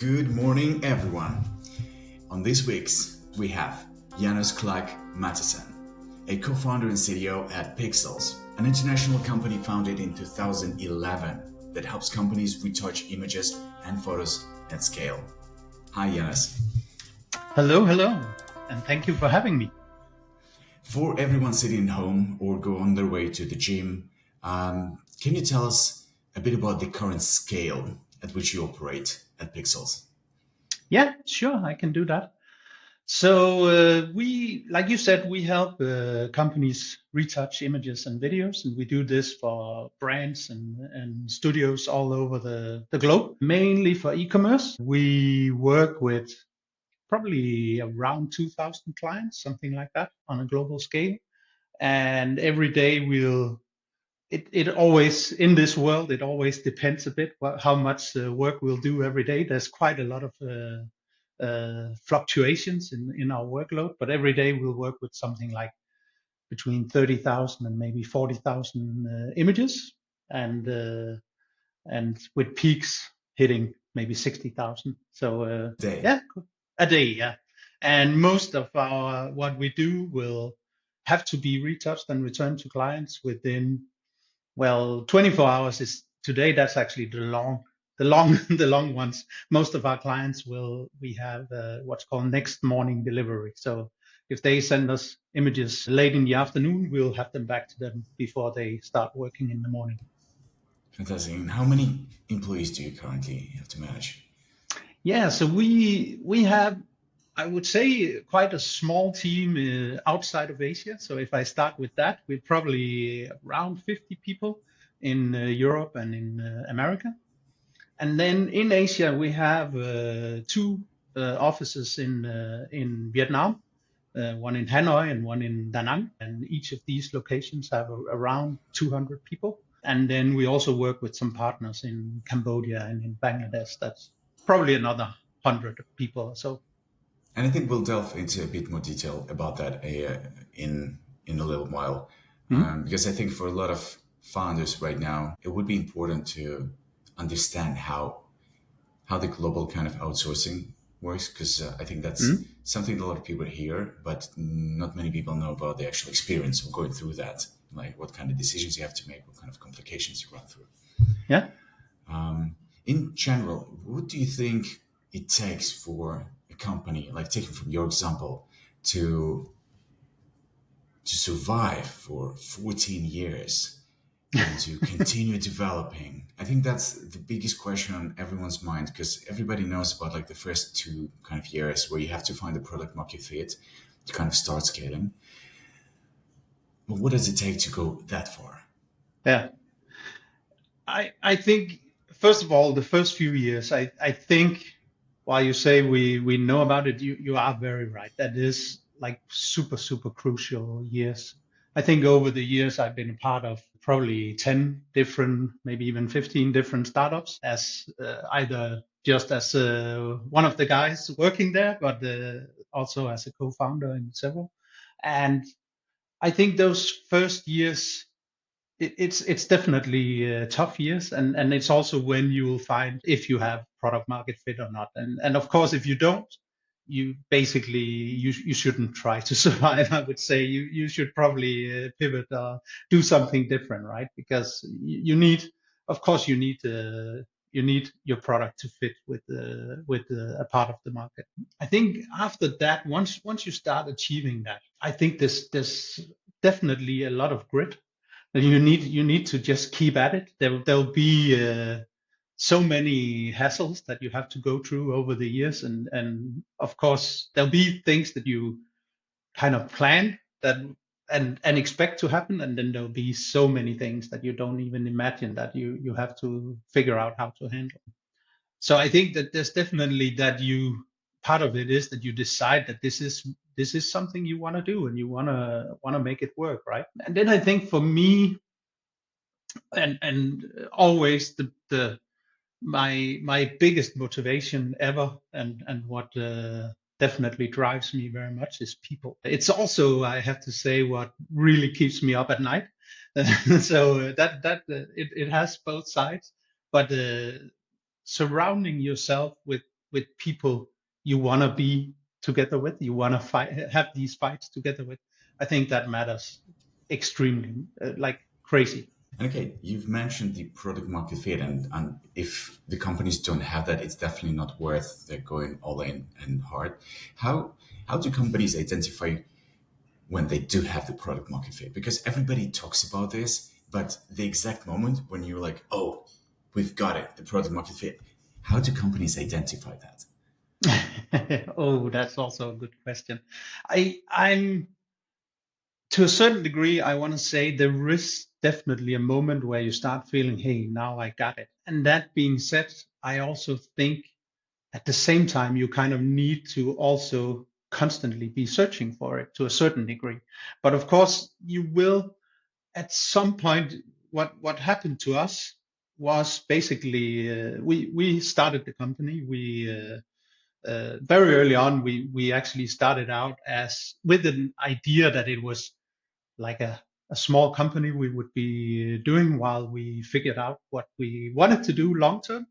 Good morning, everyone. On this week's, we have Janus Klack-Matysen, a co-founder and CDO at Pixelz, an international company founded in 2011 that helps companies retouch images and photos at scale. Hi, Janus. Hello, and thank you for having me. For everyone sitting at home or go on their way to the gym, can you tell us a bit about the current scale at which you operate at Pixelz? Yeah, sure, I can do that. So like you said, we help companies retouch images and videos, and we do this for brands and studios all over the globe, mainly for e-commerce. We work with probably around 2,000 clients, something like that, on a global scale. And every day it always, in this world, it always depends a bit how much work we'll do every day. There's quite a lot of fluctuations in our workload, but every day we'll work with something like between 30,000 and maybe 40,000 images, and with peaks hitting maybe 60,000. So Day. yeah, a day, yeah. And most of our what we do will have to be retouched and returned to clients within 24 hours is today. That's actually the long ones. Most of our clients we have what's called next morning delivery. So if they send us images late in the afternoon, we'll have them back to them before they start working in the morning. Fantastic. And how many employees do you currently have to manage? Yeah, so we have, I would say, quite a small team outside of Asia. So if I start with that, we're probably around 50 people in Europe and in America. And then in Asia, we have two offices in Vietnam, one in Hanoi and one in Da Nang. And each of these locations have around 200 people. And then we also work with some partners in Cambodia and in Bangladesh. That's probably another 100 people or so. And I think we'll delve into a bit more detail about that in a little while, because I think for a lot of founders right now, it would be important to understand how the global kind of outsourcing works, because I think that's something that a lot of people hear, but not many people know about the actual experience of going through that, like what kind of decisions you have to make, what kind of complications you run through. Yeah. In general, what do you think it takes for a company, like taking from your example, to survive for 14 years and to continue developing? I think that's the biggest question on everyone's mind, because everybody knows about like the first two kind of years where you have to find the product market fit to kind of start scaling. But what does it take to go that far? Yeah. I think, first of all, the first few years, I think while you say we know about it, you are very right. That is like super, super crucial years. I think over the years, I've been a part of probably 10 different, maybe even 15 different startups as either just as one of the guys working there, but also as a co-founder in several. And I think those first years, it's definitely tough years, and it's also when you will find if you have product market fit or not. And of course, if you don't, you basically you shouldn't try to survive. I would say you should probably pivot or do something different, right? Because you need, of course, you need your product to fit with a part of the market. I think after that, once you start achieving that, I think there's definitely a lot of grit. You need to just keep at it. There'll be so many hassles that you have to go through over the years, and of course there'll be things that you kind of plan that and expect to happen, and then there'll be so many things that you don't even imagine that you have to figure out how to handle. So I think that there's definitely that you part of it is that you decide that this is something you want to do and you want to make it work, right? And then I think for me, and always the my biggest motivation ever, and what definitely drives me very much is people. It's also, I have to say, what really keeps me up at night. So it has both sides, but surrounding yourself with with people you want to be together with, you want to have these fights together with. I think that matters extremely, like crazy. Okay, you've mentioned the product market fit, and if the companies don't have that, it's definitely not worth going all in and hard. How how do companies identify when they do have the product market fit? Because everybody talks about this, but the exact moment when you're like, oh, we've got it, the product market fit. How do companies identify that? Oh, that's also a good question. I'm to a certain degree, I want to say there is definitely a moment where you start feeling, hey, now I got it. And that being said, I also think at the same time, you kind of need to also constantly be searching for it to a certain degree. But of course, you will at some point. What happened to us was basically we started the company. We very early on we actually started out as with an idea that it was like a small company we would be doing while we figured out what we wanted to do long term.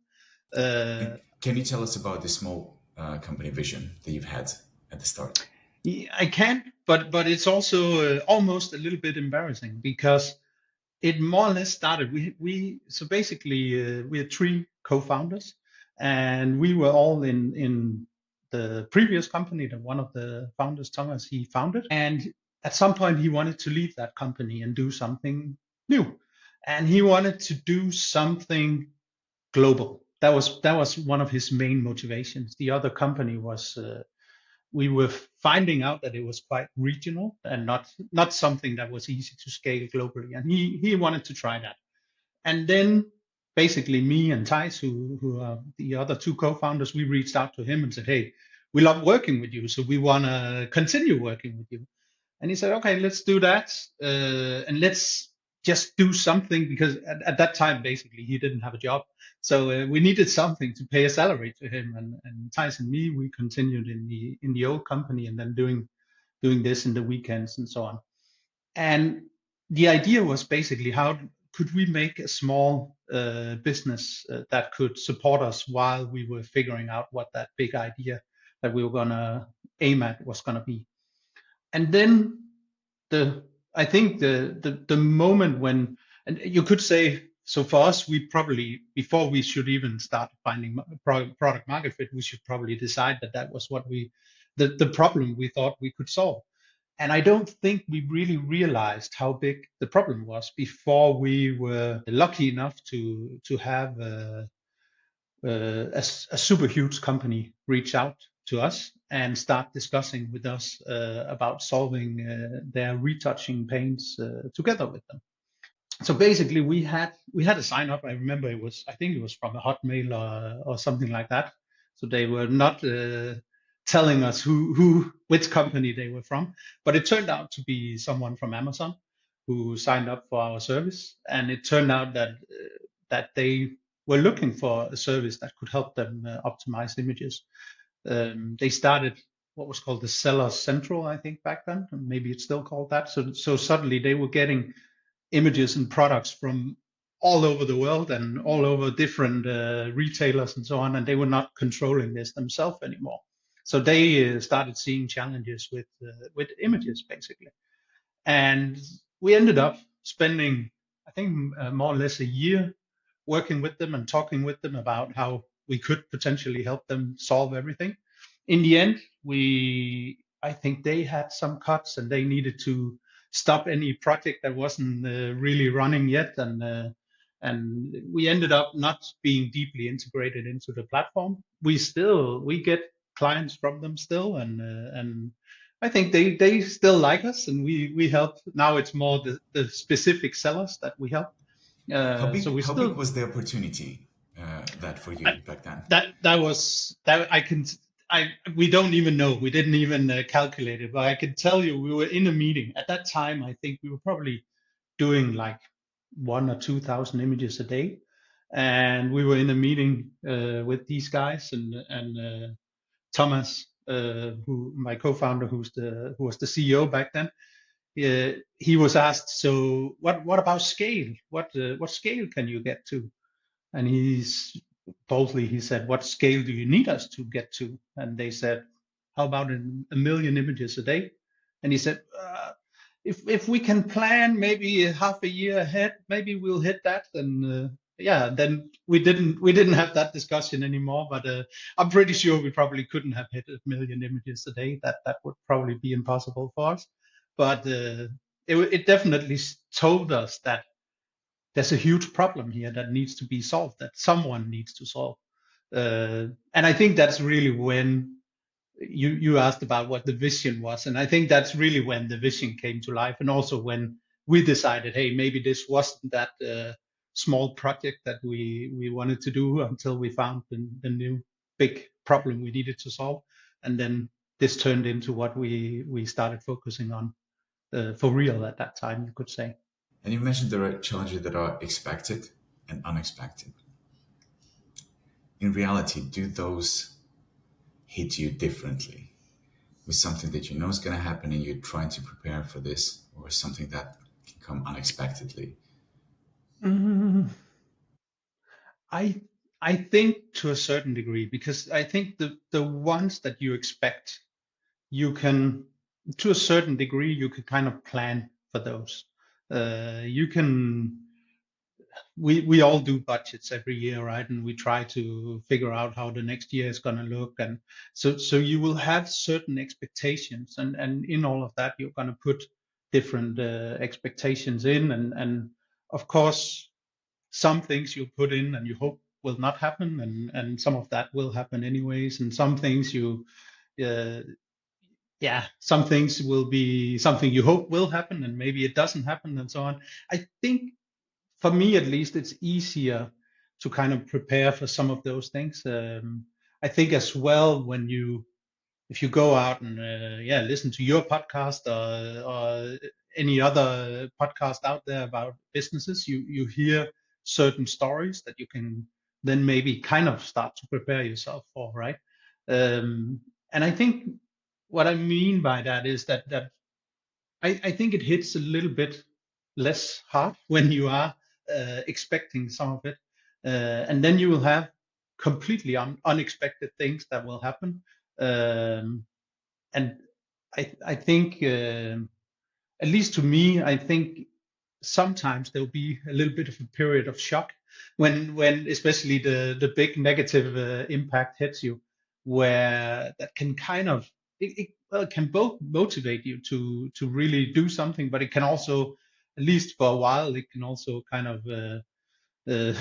Uh, Can you tell us about the small company vision that you've had at the start? yeah, I can, but it's also almost a little bit embarrassing because it more or less started. We so basically we had three co-founders, and we were all in the previous company that one of the founders, Thomas, he founded. And at some point, he wanted to leave that company and do something new, and he wanted to do something global. That was one of his main motivations. The other company was we were finding out that it was quite regional and not something that was easy to scale globally. And he wanted to try that. And then basically me and Thijs, who are the other two co-founders, we reached out to him and said, hey, we love working with you, so we want to continue working with you. And he said, okay, let's do that. And let's just do something because at that time, basically, he didn't have a job. So we needed something to pay a salary to him. And Thijs and me, we continued in the old company and then doing this in the weekends and so on. And the idea was basically how could we make a small business that could support us while we were figuring out what that big idea that we were going to aim at was going to be. And then the I think the moment when, and you could say, so for us, we probably, before we should even start finding product market fit, we should probably decide that that was what the problem we thought we could solve. And I don't think we really realized how big the problem was before we were lucky enough to have a super huge company reach out to us and start discussing with us about solving their retouching pains together with them. So basically, we had a sign up. I remember I think it was from a Hotmail or something like that. So they were not telling us which company they were from, but it turned out to be someone from Amazon who signed up for our service, and it turned out that they were looking for a service that could help them optimize images. They started what was called the Seller Central, I think, back then, and maybe it's still called that. So suddenly they were getting images and products from all over the world and all over different retailers and so on, and they were not controlling this themselves anymore. So they started seeing challenges with images basically, and we ended up spending, I think, more or less a year working with them and talking with them about how we could potentially help them solve everything. In the end, I think they had some cuts and they needed to stop any project that wasn't really running yet, and we ended up not being deeply integrated into the platform. We get clients from them still, and I think they still like us, and we help. Now it's more the specific sellers that we help. So we How big still was the opportunity that for I, you back then? that was that I can I we don't even know. We didn't even calculate it, but I can tell you we were in a meeting at that time. I think we were probably doing like 1 or 2 thousand images a day, and we were in a meeting with these guys and Thomas, who my co-founder, who was the CEO back then. He was asked, so what about scale? What scale can you get to? And boldly, he said, "What scale do you need us to get to?" And they said, "How about a million images a day?" And he said, if we can plan maybe half a year ahead, maybe we'll hit that." And yeah, then we didn't have that discussion anymore. But I'm pretty sure we probably couldn't have hit a million images a day. That would probably be impossible for us. But it definitely told us that there's a huge problem here that needs to be solved, that someone needs to solve. And I think that's really when you asked about what the vision was, and I think that's really when the vision came to life, and also when we decided, hey, maybe this wasn't that small project that we wanted to do until we found the new big problem we needed to solve, and then this turned into what we started focusing on for real at that time, you could say. And you mentioned there are challenges that are expected and unexpected. In reality, do those hit you differently? With something that you know is going to happen and you're trying to prepare for this, or something that can come unexpectedly? Mm, I I think to a certain degree, because I think the ones that you expect, you can, to a certain degree, you can kind of plan for those. You can, we all do budgets every year, right? And we try to figure out how the next year is going to look. And so you will have certain expectations, and in all of that, you're going to put different expectations in. And of course, some things you put in and you hope will not happen, and some of that will happen anyways. And some things uh, yeah, some things will be something you hope will happen, and maybe it doesn't happen, and so on. I think for me at least, it's easier to kind of prepare for some of those things. I think as well, when you, if you go out and yeah, listen to your podcast, or any other podcast out there about businesses, you hear certain stories that you can then maybe kind of start to prepare yourself for, right? And I think what I mean by that is that I think it hits a little bit less hard when you are expecting some of it, and then you will have completely unexpected things that will happen. And I think, at least to me, I think sometimes there'll be a little bit of a period of shock when especially the big negative impact hits you, where that can kind of, well, it can both motivate you to really do something, but it can also, at least for a while, it can also kind of uh,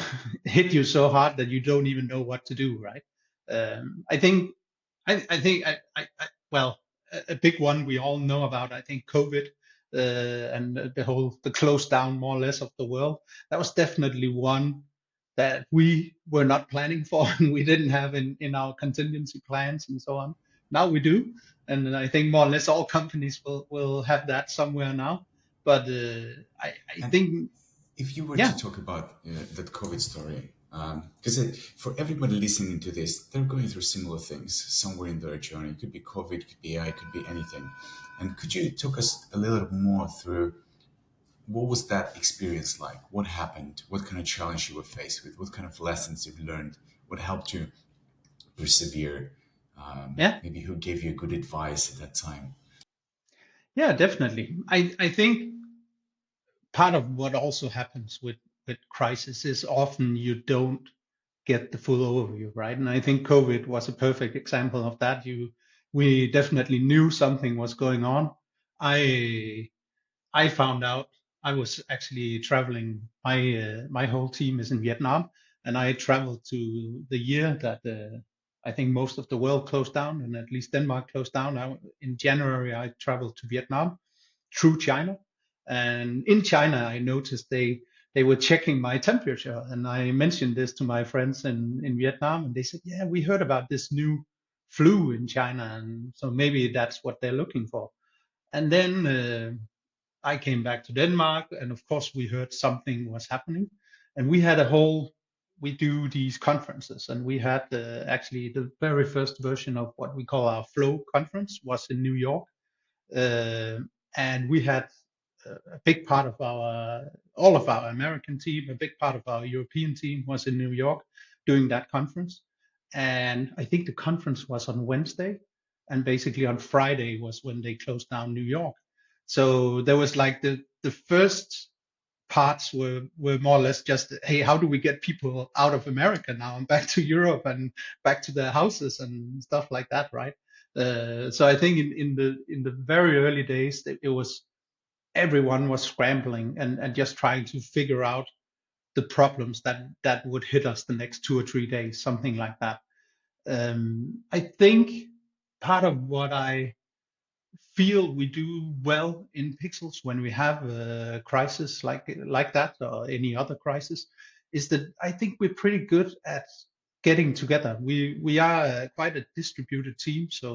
hit you so hard that you don't even know what to do, right? I think I think well, a big one we all know about. I think COVID, and the close down more or less of the world. That was definitely one that we were not planning for, and we didn't have in our contingency plans and so on. Now we do, and I think more or less all companies will have that somewhere now. But I And think, if you were yeah, to talk about that COVID story, because for everybody listening to this, they're going through similar things somewhere in their journey. It could be COVID, it could be AI, it could be anything. And could you talk us a little more through what was that experience like? What happened? What kind of challenge you were faced with? What kind of lessons you've learned? What helped you persevere? yeah, Maybe who gave you good advice at that time? yeah, definitely. I think part of what also happens with crisis is often you don't get the full overview, right? And I think COVID was a perfect example of that. We definitely knew something was going on. I found out, I was actually traveling. My whole team is in Vietnam, and I traveled to the year that I think most of the world closed down, and at least Denmark closed down. In January, I traveled to Vietnam through China. And in China, I noticed they were checking my temperature, and I mentioned this to my friends in Vietnam, and they said, "Yeah, we heard about this new flu in China, and so maybe that's what they're looking for." And then I came back to Denmark, and of course, we heard something was happening, and we had a whole. We do these conferences, and we had actually the very first version of what we call our Flow conference was in New York, uh, and we had a big part of our, all of our American team, a big part of our European team was in New York, during that conference. And I think the conference was on Wednesday, and basically on Friday was when they closed down New York. So there was like the first parts were more or less just, hey, how do we get people out of America now and back to Europe and back to their houses and stuff like that, right? So I think in the very early days, it was everyone was scrambling and just trying to figure out the problems that would hit us the next 2 or 3 days, something like that. I think part of what I feel we do well in Pixelz when we have a crisis like that or any other crisis is that I think we're pretty good at getting together. We are quite a distributed team, so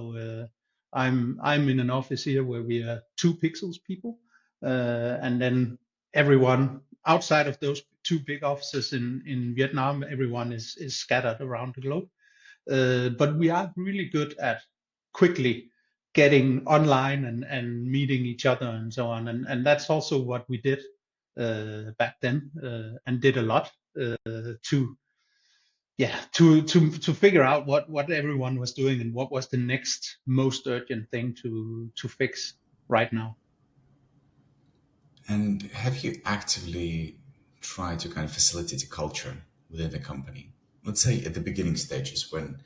I'm in an office here where we are 2 Pixelz people, and then everyone outside of those 2 big offices in Vietnam, everyone is scattered around the globe. But we are really good at quickly getting online and meeting each other and so on. And that's also what we did back then and did a lot to to figure out what everyone was doing and what was the next most urgent thing to fix right now. And have you actively tried to kind of facilitate a culture within the company? Let's say at the beginning stages when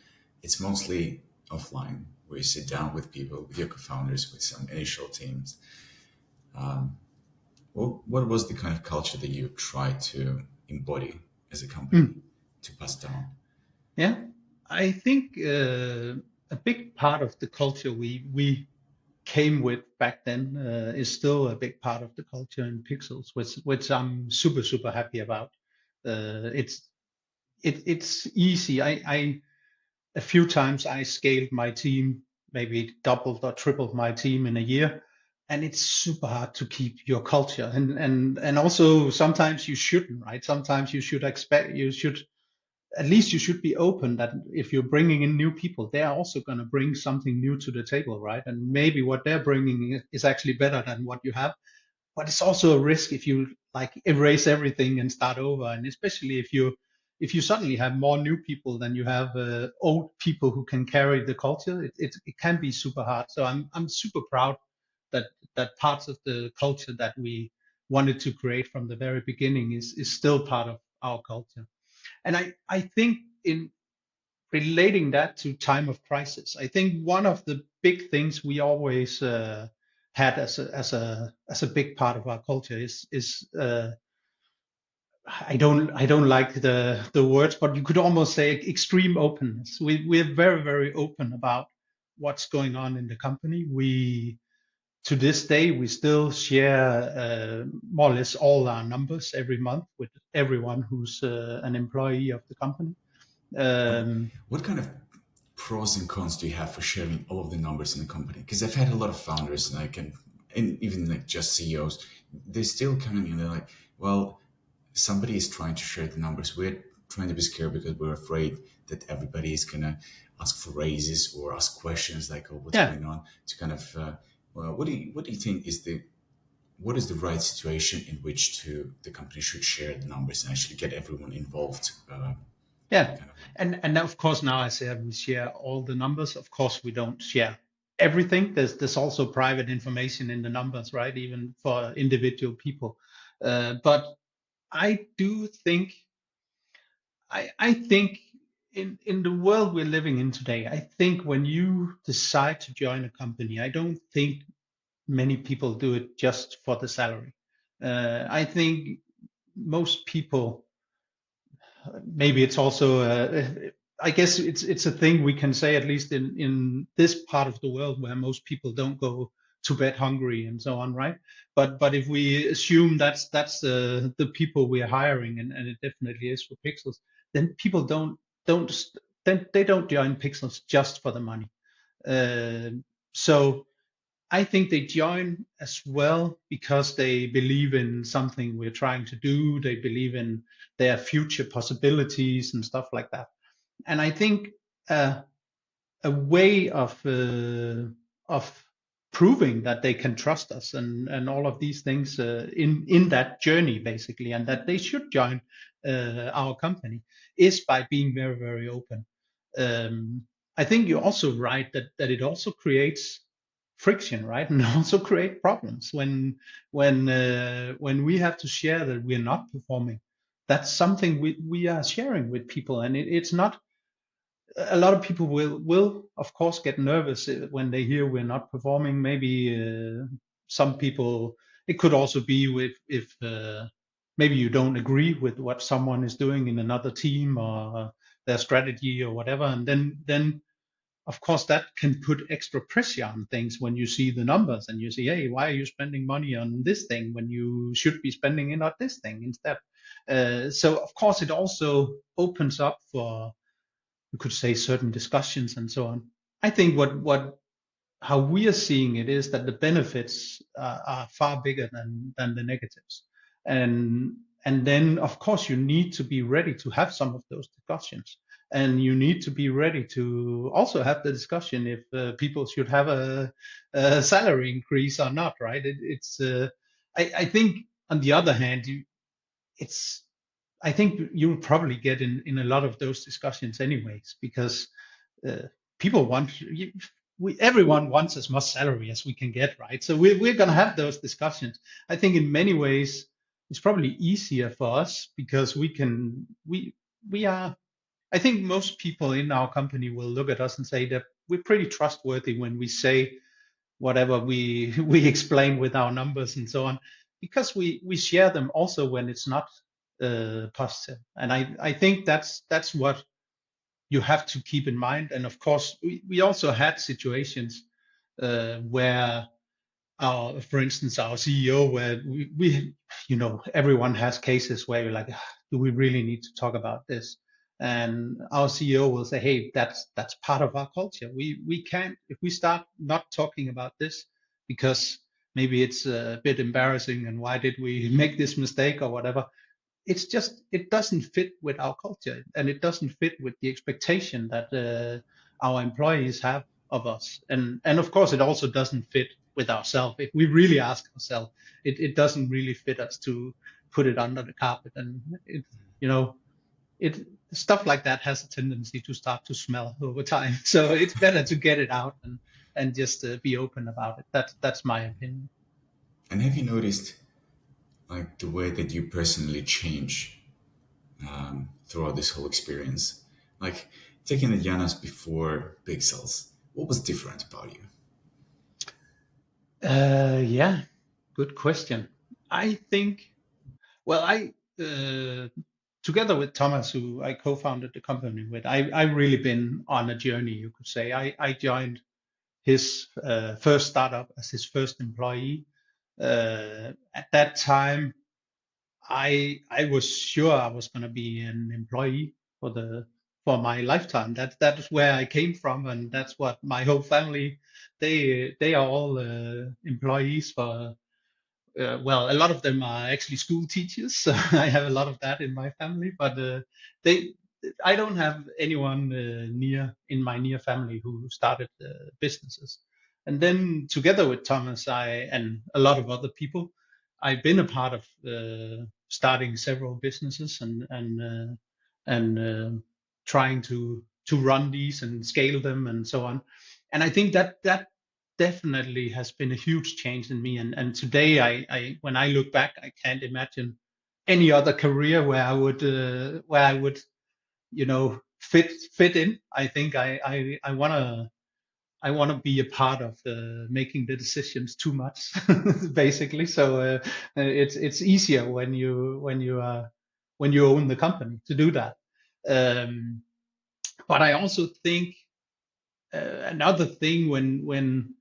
it's mostly offline, where you sit down with people, with your co-founders, with some initial teams. What was the kind of culture that you tried to embody as a company to pass down? Yeah, I think a big part of the culture we came with back then is still a big part of the culture in Pixels, which I'm super happy about. It's it's easy. I a few times I scaled my team, maybe doubled or tripled my team in a year, and it's super hard to keep your culture. And also sometimes you shouldn't, right? Sometimes you should at least you should be open that if you're bringing in new people, they are also going to bring something new to the table, right? And maybe what they're bringing is actually better than what you have. But it's also a risk if you like erase everything and start over, and especially if you suddenly have more new people than you have old people who can carry the culture, it can be super hard. So I'm super proud that parts of the culture that we wanted to create from the very beginning is still part of our culture. And I think in relating that to time of crisis, I think one of the big things we always had as a big part of our culture is I don't like the words, but you could almost say extreme openness. We're very open about what's going on in the company. We to this day we still share more or less all our numbers every month with everyone who's an employee of the company. Um, What kind of pros and cons do you have for sharing all of the numbers in the company? Because I've had a lot of founders, and even like just CEOs, they're still coming in. They're like, well, somebody is trying to share the numbers. We're trying to be scared because we're afraid that everybody is gonna ask for raises or ask questions like, "Oh, what's yeah, going on?" To kind of, well, what do you think is what is the right situation in which the company should share the numbers and actually get everyone involved? yeah, Kind of. and of course now I say we share all the numbers. Of course we don't share everything. There's also private information in the numbers, right? Even for individual people. But I do think I think in the world we're living in today, I think when you decide to join a company, I don't think many people do it just for the salary. I think most people, maybe it's also, I guess it's a thing we can say at least in this part of the world where most people don't go to bed hungry and so on, right? But if we assume that's the people we're hiring, and it definitely is for Pixels, then people don't then they don't join Pixels just for the money. Uh, so I think they join as well because they believe in something we're trying to do. They believe in their future possibilities and stuff like that. And I think a way of proving that they can trust us and all of these things in that journey basically, and that they should join our company is by being very very open. um, I think you're also right that it also creates friction, right? And also create problems when we have to share that we're not performing. That's something we are sharing with people, and it's not. A lot of people will of course get nervous when they hear we're not performing. Maybe some people, it could also be with if maybe you don't agree with what someone is doing in another team or their strategy or whatever, and then of course that can put extra pressure on things when you see the numbers and you see, hey, why are you spending money on this thing when you should be spending it on this thing instead. So of course it also opens up for, you could say, certain discussions and so on. I think what how we are seeing it is that the benefits are far bigger than the negatives, and and then of course you need to be ready to have some of those discussions, and you need to be ready to also have the discussion if people should have a salary increase or not, right? It's I think on the other hand, it's I think you'll probably get in a lot of those discussions anyways, because uh, people want everyone wants as much salary as we can get, right? So we're going to have those discussions. I think in many ways it's probably easier for us because we are. I think most people in our company will look at us and say that we're pretty trustworthy when we say whatever we we explain with our numbers and so on, because we share them also when it's not positive. And I think that's what you have to keep in mind. And of course we also had situations where our, for instance, our CEO, where we everyone has cases where you're like, "Ah, do we really need to talk about this?" And our CEO will say, hey, that's part of our culture. We can't, if we start not talking about this because maybe it's a bit embarrassing and why did we make this mistake or whatever, it's just, it doesn't fit with our culture, and it doesn't fit with the expectation that our employees have of us. And of course it also doesn't fit with ourselves. If we really ask ourselves, it doesn't really fit us to put it under the carpet. And it, you know it, stuff like that has a tendency to start to smell over time. So it's better to get it out and just be open about it. That's my opinion. And have you noticed like the way that you personally change throughout this whole experience? Like taking the Janus before Pixelz, what was different about you? Yeah, good question. I think, well, I together with Thomas, who I co-founded the company with, I've really been on a journey, you could say. I joined his first startup as his first employee. At that time, I was sure I was going to be an employee for my lifetime. That is where I came from, and that's what my whole family, they are all employees for well, a lot of them are actually school teachers, so I have a lot of that in my family. But they, I don't have anyone near in my near family who started businesses. And then together with Thomas, I and a lot of other people, I've been a part of starting several businesses and trying to run these and scale them and so on. And I think that definitely has been a huge change in me. And today, I when I look back, I can't imagine any other career where I would fit in. I think I wanna be a part of making the decisions too much, basically. So it's easier when you own the company to do that. Um, but I also think another thing when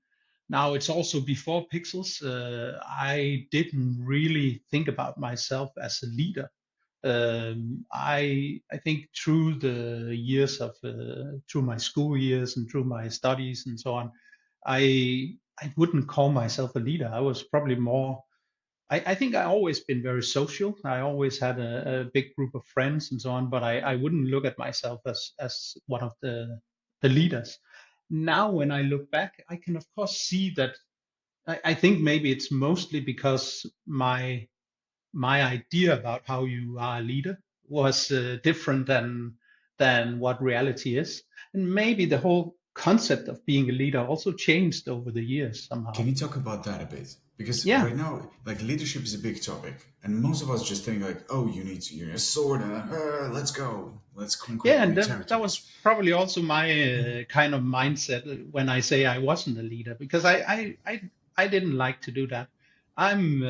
now it's also before Pixels, I didn't really think about myself as a leader. I think through the years of through my school years and through my studies and so on, I wouldn't call myself a leader. I was probably more. I think I always been very social. I always had a big group of friends and so on, but I wouldn't look at myself as one of the leaders. Now, when I look back, I can of course see that I think maybe it's mostly because my idea about how you are a leader was different than what reality is, and maybe the whole concept of being a leader also changed over the years somehow. Can you talk about that a bit? Because Yeah, right now, like leadership is a big topic, and most of us just think like, "Oh, you need a sword, and let's go, let's conquer yeah, and new that was territories." probably also my kind of mindset when I say I wasn't a leader, because I didn't like to do that. I'm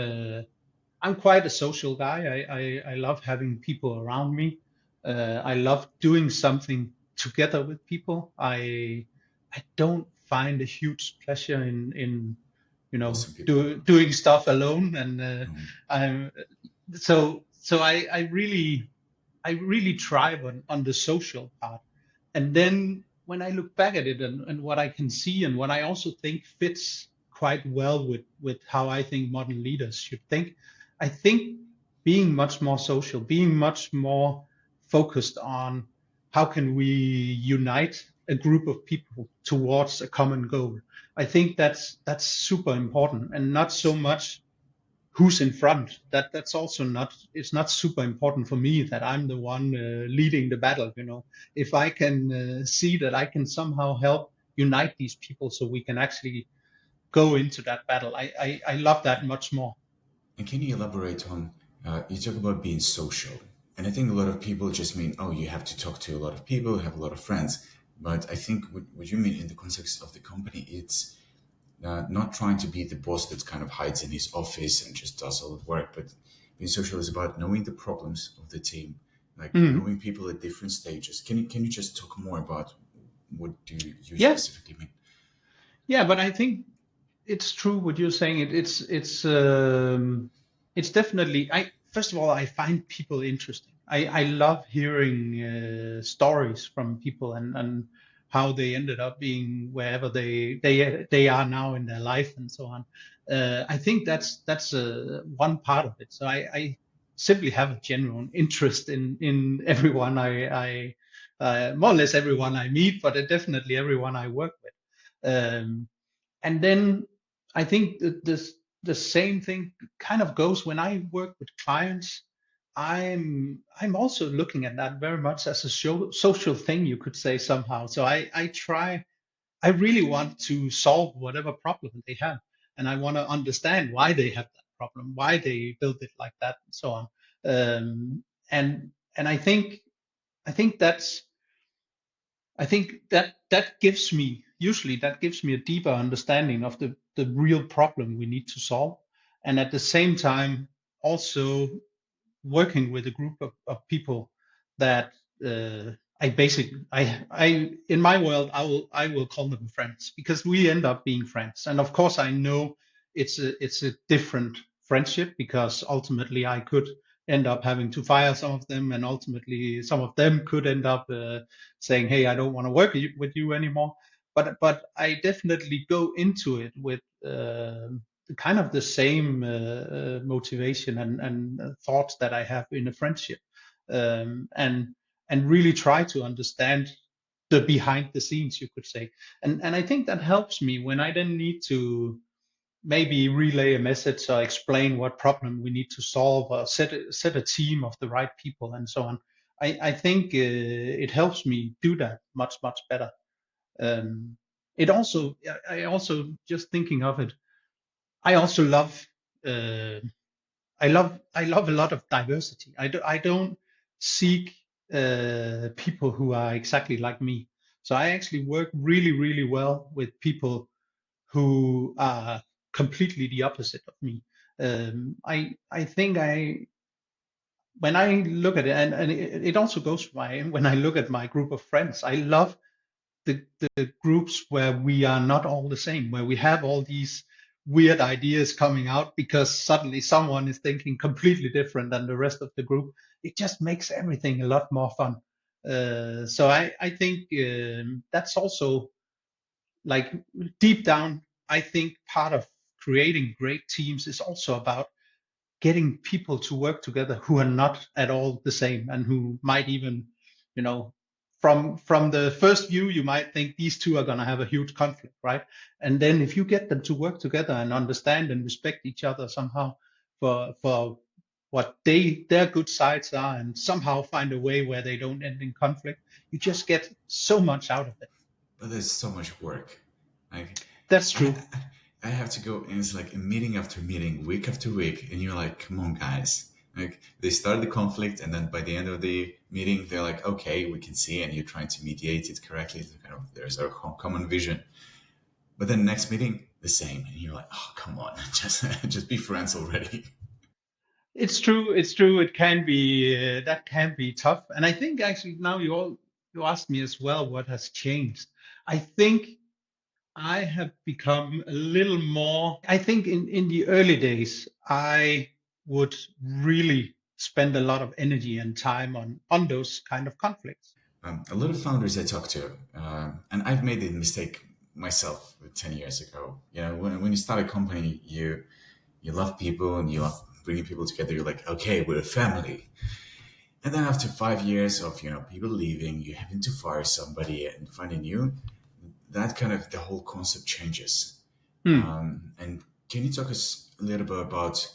I'm quite a social guy. I love having people around me. I love doing something together with people. I don't find a huge pleasure in Bossing people around. doing stuff alone. And Um, I'm so I really thrive on the social part. And then when I look back at it, and what I can see, and what I also think fits quite well with how I think modern leaders should think, I think being much more social, being much more focused on how can we unite a group of people towards a common goal. I think that's super important, and not so much who's in front. That's also not, it's not super important for me that I'm the one leading the battle. If I can see that I can somehow help unite these people so we can actually go into that battle, I love that much more. and can you elaborate on? You talk about being social, and I think a lot of people just mean, "Oh, you have to talk to a lot of people, have a lot of friends." But I think what you mean in the context of the company, it's not trying to be the boss that kind of hides in his office and just does all the work, but being social is about knowing the problems of the team, like Mhm. knowing people at different stages. Can you just talk more about what do you Yeah, specifically mean? yeah, but I think it's true what you're saying. It's definitely. I First of all, I find people interesting. I love hearing stories from people, and how they ended up being wherever they are now in their life and so on. I think that's one part of it. So I simply have a genuine interest in everyone I more or less everyone I meet, but definitely everyone I work with. And then I think that the same thing kind of goes when I work with clients. I'm also looking at that very much as a social thing, you could say somehow. So I really want to solve whatever problem they have, and I want to understand why they have that problem, why they built it like that, and so on. And I think that's I think that gives me, usually that gives me a deeper understanding of the real problem we need to solve. And at the same time, also working with a group of people that I in my world I will call them friends, because we end up being friends. And of course I know it's a different friendship, because ultimately I could end up having to fire some of them, and ultimately some of them could end up saying, hey, I don't want to work with you anymore. But I definitely go into it with kind of the same motivation and thoughts that I have in a friendship, and really try to understand the behind the scenes, you could say. And I think that helps me when I then need to maybe relay a message or explain what problem we need to solve, or set a team of the right people and so on. I think it helps me do that much better. Um, it also I also, just thinking of it, I also love uh, I love a lot of diversity. I don't seek people who are exactly like me. So I actually work really well with people who are completely the opposite of me. I think when I look at it, and it also goes for when I look at my group of friends, I love the groups where we are not all the same, where we have all these weird ideas coming out because suddenly someone is thinking completely different than the rest of the group. It just makes everything a lot more fun. So I think that's also, like, deep down, I think part of creating great teams is also about getting people to work together who are not at all the same, and who might even, you know, from the first view, you might think these two are going to have a huge conflict, right? And then if you get them to work together and understand and respect each other somehow for what their good sides are, and somehow find a way where they don't end in conflict, you just get so much out of it. But there's so much work. Like That's I, true. I have to go, and it's like a meeting after meeting, week after week, and you're like, come on, guys. Like they start the conflict, and then by the end of the meeting, they're like, okay, we can see, and you're trying to mediate it correctly. Kind of, there's a common vision. But then next meeting, the same, and you're like, oh, come on, just be friends already. It's true. It's true. It can be that can be tough. And I think actually now you asked me as well what has changed. I think I have become a little more. I think in the early days, I would really spend a lot of energy and time on those kind of conflicts. A lot of founders I talk to, and I've made the mistake myself 10 years ago. You know, when you start a company, you love people and you love bringing people together. You're like, okay, we're a family. And then after 5 years of people leaving, you having to fire somebody and find a new, that kind of the whole concept changes. Hmm. And can you talk us a little bit about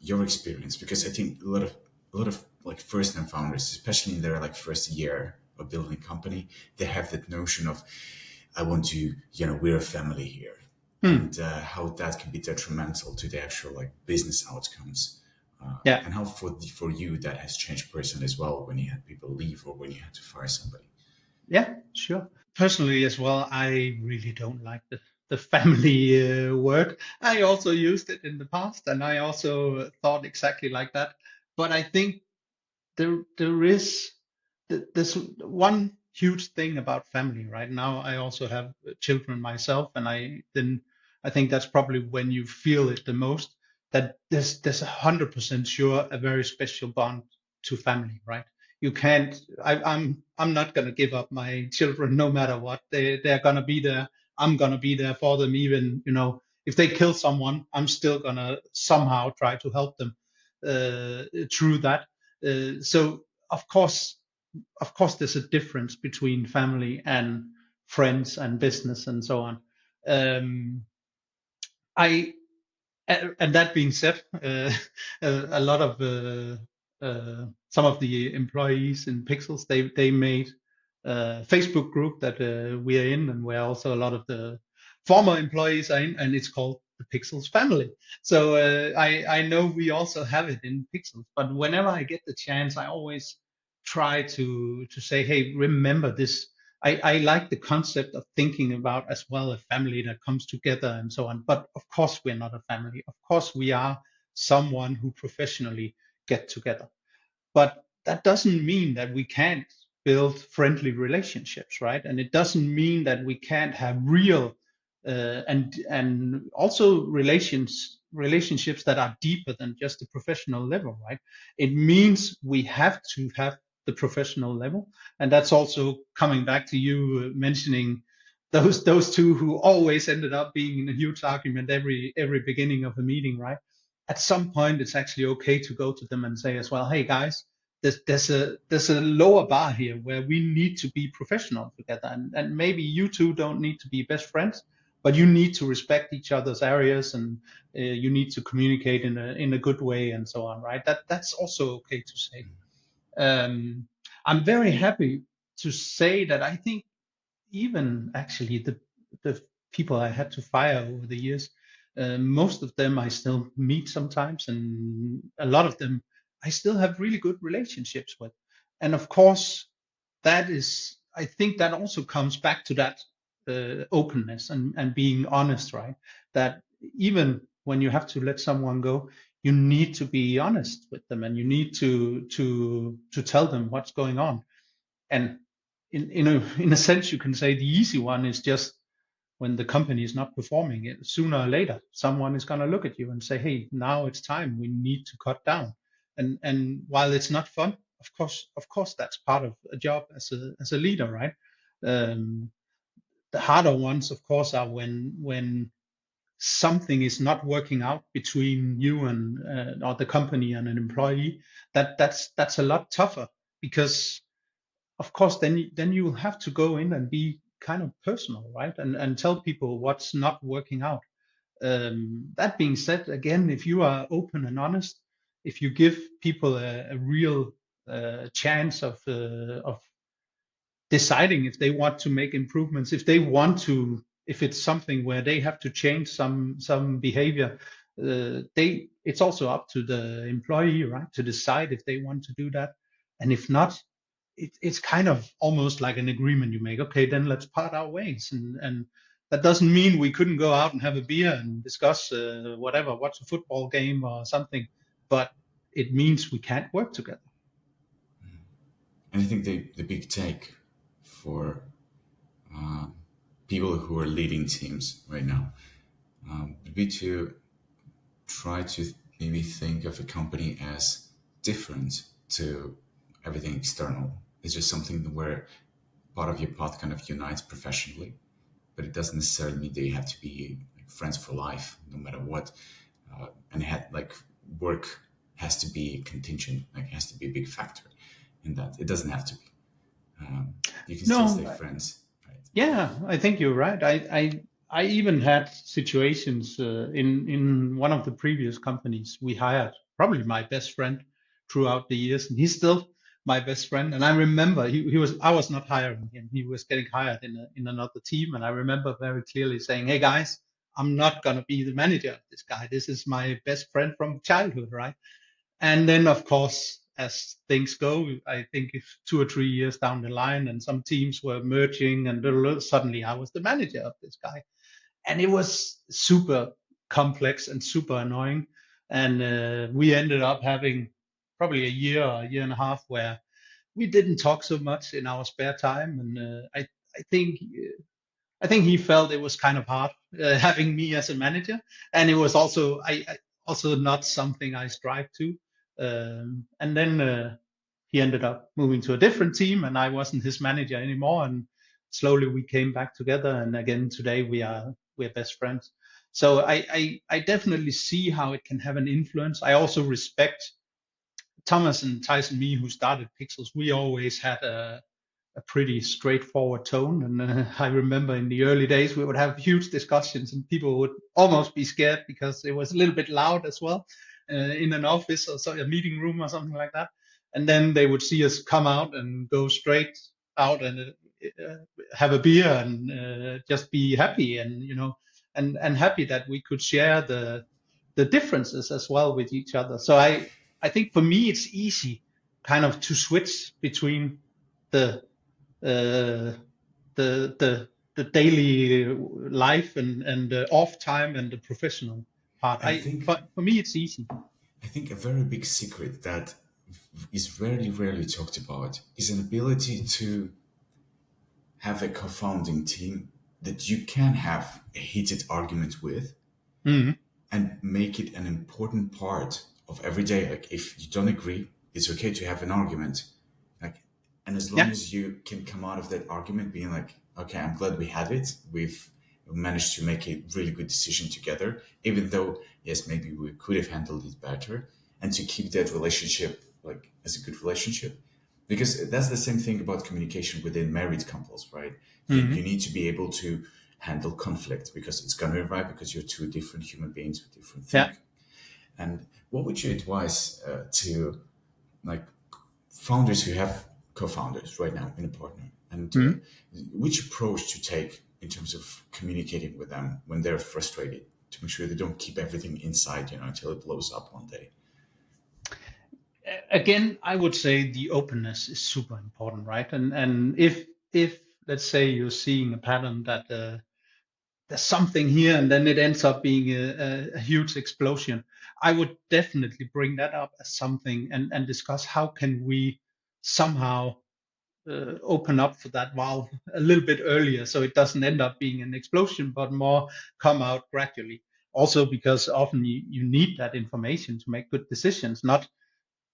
your experience? Because I think a lot of like first time founders, especially in their like first year of building a company, they have that notion of I want to, we're a family here, Hmm. and how that can be detrimental to the actual like business outcomes. Yeah. And how for you that has changed personally as well when you had people leave or when you had to fire somebody. Yeah. Sure. Personally as well, I really don't like the family word. I also used it in the past, and I also thought exactly like that. But I think there is there's one huge thing about family right now. I also have children myself, and I think that's probably when you feel it the most, that there's 100% sure a very special bond to family, right? You can't. I'm not gonna give up my children no matter what. They're gonna be there. I'm gonna be there for them, even if they kill someone, I'm still gonna somehow try to help them through that. So of course, there's a difference between family and friends and business and so on. Um, I and that being said, a lot of some of the employees in Pixelz, they made a Facebook group that we are in, and where also a lot of the former employees are in, and it's called the Pixelz family. So I know we also have it in Pixelz, but whenever I get the chance, I always try to say, hey, remember this. I like the concept of thinking about as well a family that comes together and so on. But of course, we're not a family. Of course, we are someone who professionally get together. But that doesn't mean that we can't build friendly relationships, right? And it doesn't mean that we can't have real and also relationships that are deeper than just the professional level, right? It means we have to have the professional level, and that's also coming back to you mentioning those two who always ended up being in a huge argument every beginning of a meeting, right? At some point, it's actually okay to go to them and say as well, hey guys, there's a lower bar here where we need to be professional together, and maybe you two don't need to be best friends, but you need to respect each other's areas, and you need to communicate in a good way and so on, right? That's also okay to say. um, I'm very happy to say that I think even actually the people I had to fire over the years, most of them I still meet sometimes, and a lot of them I still have really good relationships with. And of course, I think that also comes back to that openness and being honest, right? That even when you have to let someone go, you need to be honest with them, and you need to tell them what's going on. And in a sense, you can say the easy one is just when the company is not performing it, sooner or later, someone is going to look at you and say, hey, now it's time. We need to cut down. And while it's not fun, of course, that's part of a job as a leader, right? Um, the harder ones, of course, are when something is not working out between you and or the company and an employee. That's a lot tougher, because of course, then you have to go in and be kind of personal, right? And tell people what's not working out. That being said, again, if you are open and honest, if you give people a real chance of deciding if they want to make improvements, if they want to, if it's something where they have to change some behavior, it's also up to the employee, right, to decide if they want to do that, and if not, it's kind of almost like an agreement you make. Okay, then let's part our ways, and that doesn't mean we couldn't go out and have a beer and discuss whatever, watch a football game or something, but it means we can't work together. And I think the big take for people who are leading teams right now would be to try to maybe think of a company as different to everything external. It's just something where part of your path kind of unites professionally, but it doesn't necessarily mean that you have to be like friends for life, no matter what. And like work has to be contingent, like has to be a big factor in that. It doesn't have to be. You can still No, stay friends, right? yeah, I think you're right. I even had situations in one of the previous companies. We hired probably my best friend throughout the years, and he's still my best friend. And I remember he was I was not hiring him; he was getting hired in another team. And I remember very clearly saying, "Hey guys, I'm not gonna be the manager of this guy. This is my best friend from childhood, right?" And then, of course, as things go, I think if 2 or 3 years down the line and some teams were merging, and suddenly I was the manager of this guy. And it was super complex and super annoying. And we ended up having probably a year and a half where we didn't talk so much in our spare time. And I think he felt it was kind of hard having me as a manager, and it was also I also not something I strive to. And then he ended up moving to a different team, and I wasn't his manager anymore. And slowly we came back together, and again today we're best friends. So I definitely see how it can have an influence. I also respect Thomas and Tyson, me, who started Pixels. We always had a pretty straightforward tone. And I remember in the early days, we would have huge discussions and people would almost be scared because it was a little bit loud as well in an office or so, a meeting room or something like that. And then they would see us come out and go straight out and have a beer and just be happy, and and happy that we could share the differences as well with each other. So I think for me it's easy kind of to switch between the uh, the daily life and the off time and the professional part. I think For me it's easy. I think a very big secret that is rarely talked about is an ability to have a co-founding team that you can have a heated argument with Mm-hmm. and make it an important part of every day. Like if you don't agree, it's okay to have an argument. Like, and as long Yeah, as you can come out of that argument being like, okay, I'm glad we had it. We've managed to make a really good decision together, even though yes, maybe we could have handled it better, and to keep that relationship like as a good relationship. Because that's the same thing about communication within married couples, right? You mm-hmm. need to be able to handle conflict because it's going to arrive because you're two different human beings with different Yeah. thinking. And what would you advise to like founders who have co-founders right now in a partner, and Mm-hmm. which approach to take in terms of communicating with them when they're frustrated to make sure they don't keep everything inside, until it blows up one day? Again, I would say the openness is super important, right? And if let's say you're seeing a pattern that there's something here and then it ends up being a huge explosion, I would definitely bring that up as something and discuss how can we somehow open up for that valve a little bit earlier so it doesn't end up being an explosion but more come out gradually. Also because often you need that information to make good decisions, not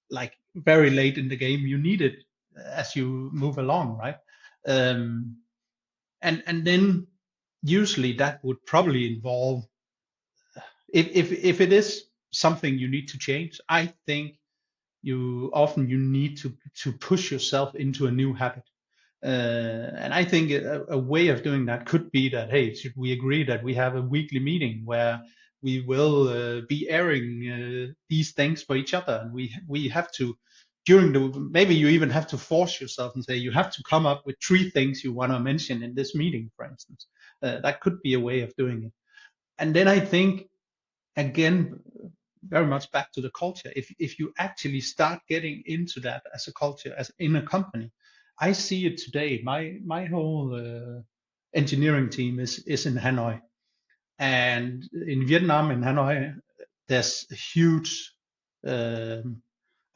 like very late in the game. You need it as you move along, right? um, and then usually that would probably involve, if it is something you need to change, I think you need to push yourself into a new habit. And I think a way of doing that could be that, hey, should we agree that we have a weekly meeting where we will be airing these things for each other, and we have to during the maybe you even have to force yourself and say you have to come up with 3 things you want to mention in this meeting, for instance. That could be a way of doing it. And then I think again, very much back to the culture. If you actually start getting into that as a culture, as in a company, I see it today. My whole engineering team is in Hanoi, and in Vietnam, in Hanoi, there's a huge um,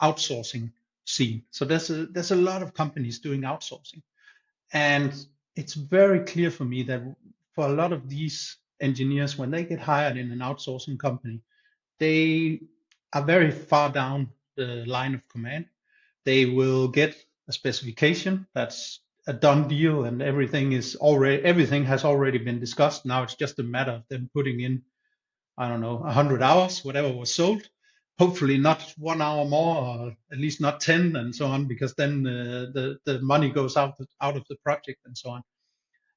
outsourcing scene. So there's a lot of companies doing outsourcing, and it's very clear for me that for a lot of these engineers, when they get hired in an outsourcing company, they are very far down the line of command. They will get a specification that's a done deal, and everything has already been discussed. Now it's just a matter of them putting in, I don't know, 100 hours, whatever was sold. Hopefully not 1 hour more, or at least not 10, and so on, because then the money goes out of the project and so on.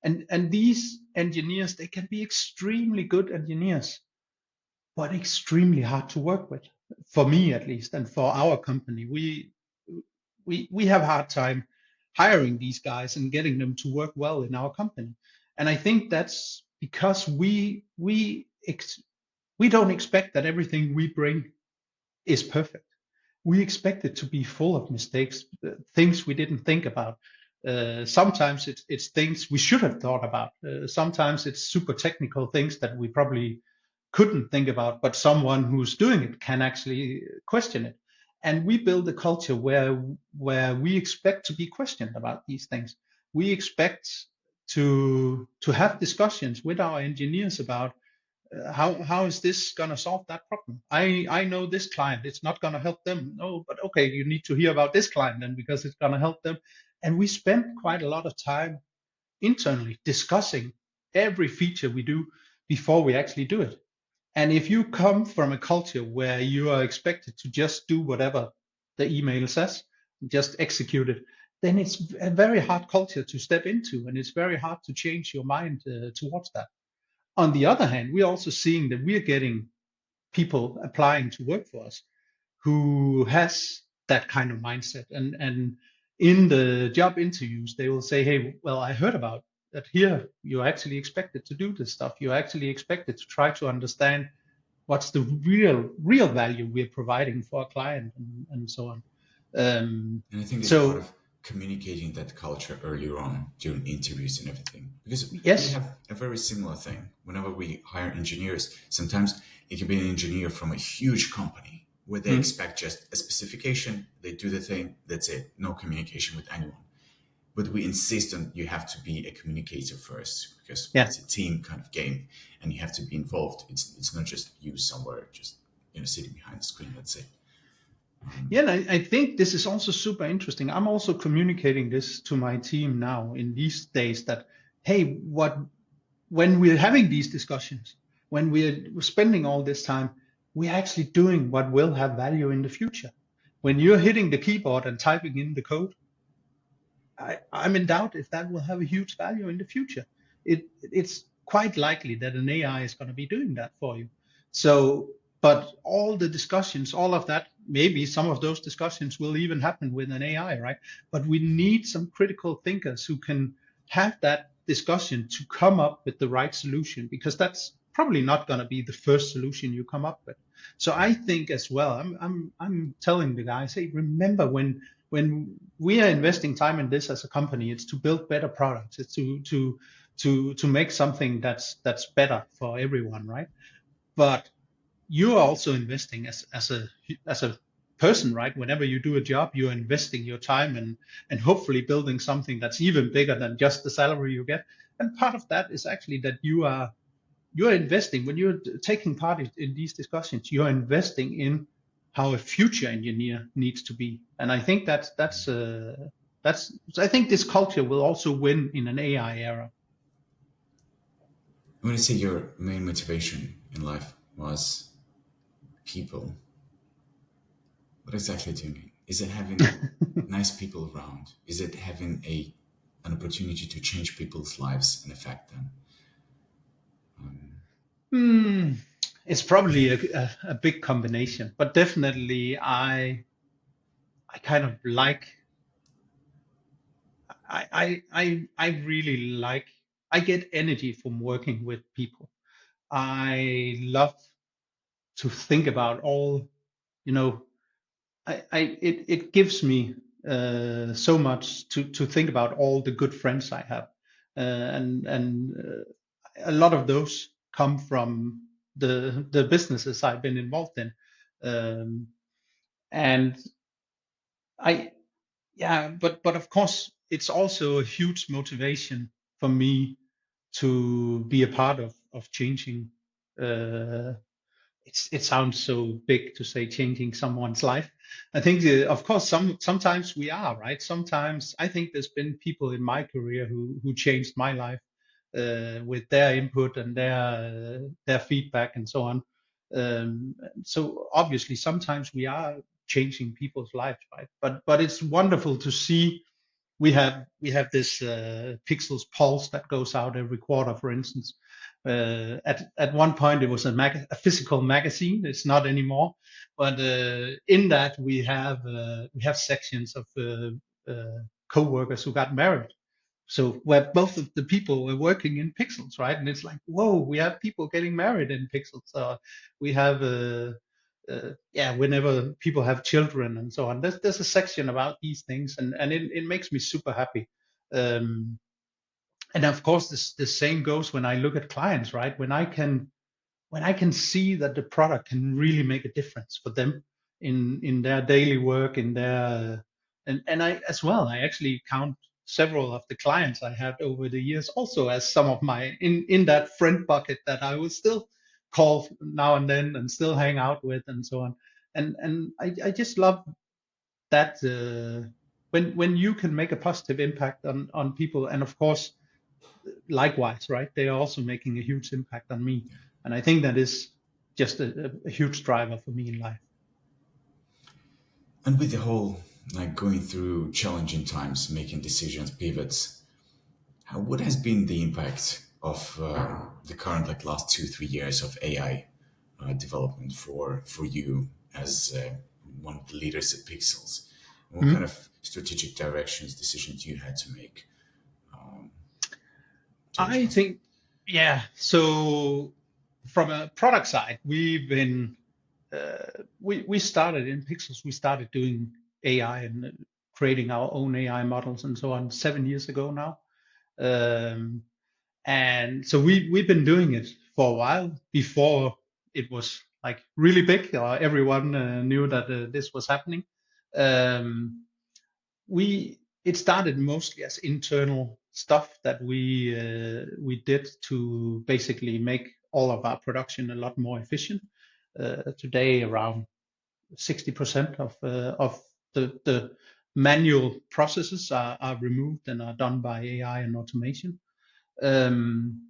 And these engineers, they can be extremely good engineers, but extremely hard to work with, for me at least, and for our company. We have a hard time hiring these guys and getting them to work well in our company. And I think that's because we don't expect that everything we bring is perfect. We expect it to be full of mistakes, things we didn't think about. Sometimes it's things we should have thought about. Sometimes it's super technical things that we probably couldn't think about, but someone who's doing it can actually question it. And we build a culture where we expect to be questioned about these things. We expect to have discussions with our engineers about how is this going to solve that problem. I know this client, it's not going to help them. No, but okay, you need to hear about this client then, because it's going to help them. And we spend quite a lot of time internally discussing every feature we do before we actually do it. And if you come from a culture where you are expected to just do whatever the email says, just execute it, then it's a very hard culture to step into, and it's very hard to change your mind towards that. On the other hand, we're also seeing that we're getting people applying to work for us who has that kind of mindset. And in the job interviews, they will say, hey, well, I heard about that here. You're actually expected to do this stuff. You're actually expected to try to understand what's the real value we're providing for a client, and so on. And I think it's part So of communicating that culture earlier on during interviews and everything. Because we yes, have a very similar thing. Whenever we hire engineers, sometimes it can be an engineer from a huge company where they mm, expect just a specification, they do the thing, that's it, no communication with anyone. But we insist on you have to be a communicator first because yeah. it's a team kind of game and you have to be involved. It's not just you somewhere, just sitting behind the screen, let's say. Yeah, and I think this is also super interesting. I'm also communicating this to my team now in these days that, hey, when we're having these discussions, when we're spending all this time, we're actually doing what will have value in the future. When you're hitting the keyboard and typing in the code, I'm in doubt if that will have a huge value in the future. It's quite likely that an AI is going to be doing that for you. So, but all the discussions, all of that, maybe some of those discussions will even happen with an AI, right? But we need some critical thinkers who can have that discussion to come up with the right solution, because that's probably not going to be the first solution you come up with. So I think as well, I'm telling the guys, hey, remember when we are investing time in this as a company, it's to build better products. It's to make something that's better for everyone, right? But you are also investing as a person, right? Whenever you do a job, you're investing your time and hopefully building something that's even bigger than just the salary you get. And part of that is actually that you're investing when you're taking part in these discussions. You're investing in how a future engineer needs to be, and I think that's I think this culture will also win in an AI era. When you say your main motivation in life was people, what exactly do you mean? Is it having nice people around? Is it having a an opportunity to change people's lives and affect them? Hmm. It's probably a big combination, but definitely I kind of like I really like I get energy from working with people. I love to think about all, you know, it gives me so much to think about all the good friends I have, and a lot of those come from the businesses I've been involved in, um, and I yeah, but of course it's also a huge motivation for me to be a part of changing. Uh, it sounds so big to say changing someone's life. I think, of course, sometimes we are right. Sometimes I think there's been people in my career who changed my life with their input and their feedback and so on. So obviously, sometimes we are changing people's lives, right? But it's wonderful to see we have this Pixelz Pulse that goes out every quarter, for instance. At one point, it was a physical magazine. It's not anymore, but in that we have sections of co-workers who got married. So where both of the people were working in Pixelz, right? And it's like, whoa, we have people getting married in Pixelz. We have yeah, whenever people have children and so on, there's a section about these things, and it makes me super happy. Um, and of course, the same goes when I look at clients, right? When I can see that the product can really make a difference for them in their daily work, in their and I as well. I actually count several of the clients I had over the years also as some of my in that friend bucket that I will still call now and then and still hang out with and so on. And I just love that when you can make a positive impact on people, and of course likewise, right? They are also making a huge impact on me. And I think that is just a huge driver for me in life. And with the whole, like going through challenging times, making decisions, pivots, what has been the impact of the current, like last 2, 3 years of AI development for you as one of the leaders at Pixels? What kind Hmm? of strategic directions, decisions you had to make to I adjust? think, yeah. So from a product side, we started in Pixels. We started doing AI and creating our own AI models and so on 7 years ago now. Um, And so we've been doing it for a while before it was like really big, or everyone knew that this was happening. Um, we It started mostly as internal stuff that we did to basically make all of our production a lot more efficient. Today, around 60% of the manual processes are removed and are done by AI and automation. Um,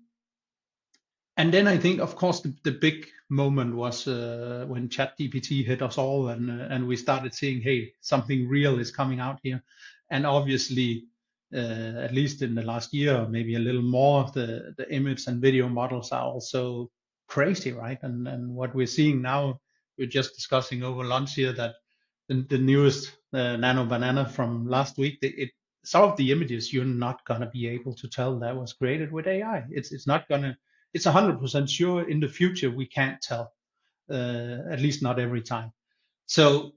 and then I think, of course, the big moment was when ChatGPT hit us all, and we started seeing, hey, something real is coming out here. And obviously, at least in the last year, or maybe a little more, the image and video models are also crazy, right? And what we're seeing now, we're just discussing over lunch here that the newest Nano Banana from last week, some of the images you're not gonna be able to tell that was created with AI. It's not gonna. It's 100% sure in the future we can't tell, at least not every time. So,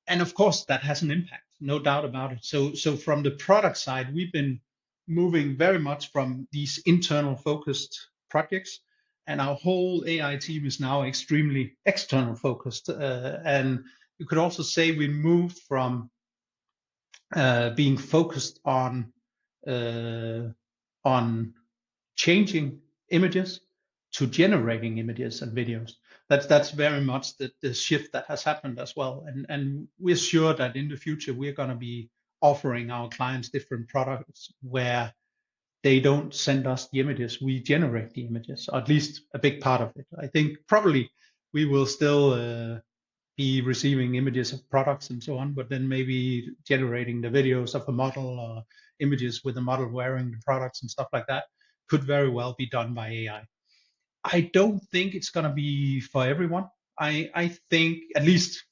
and of course that has an impact, no doubt about it. So from the product side, we've been moving very much from these internal focused projects, and our whole AI team is now extremely external focused. And you could also say we moved from being focused uh, on changing images to generating images and videos. That's very much the shift that has happened as well. And we're sure that in the future we're going to be offering our clients different products where they don't send us the images, we generate the images, or at least a big part of it. I think probably we will still be receiving images of products and so on, but then maybe generating the videos of a model or images with the model wearing the products and stuff like that could very well be done by AI. I don't think it's going to be for everyone. I think at least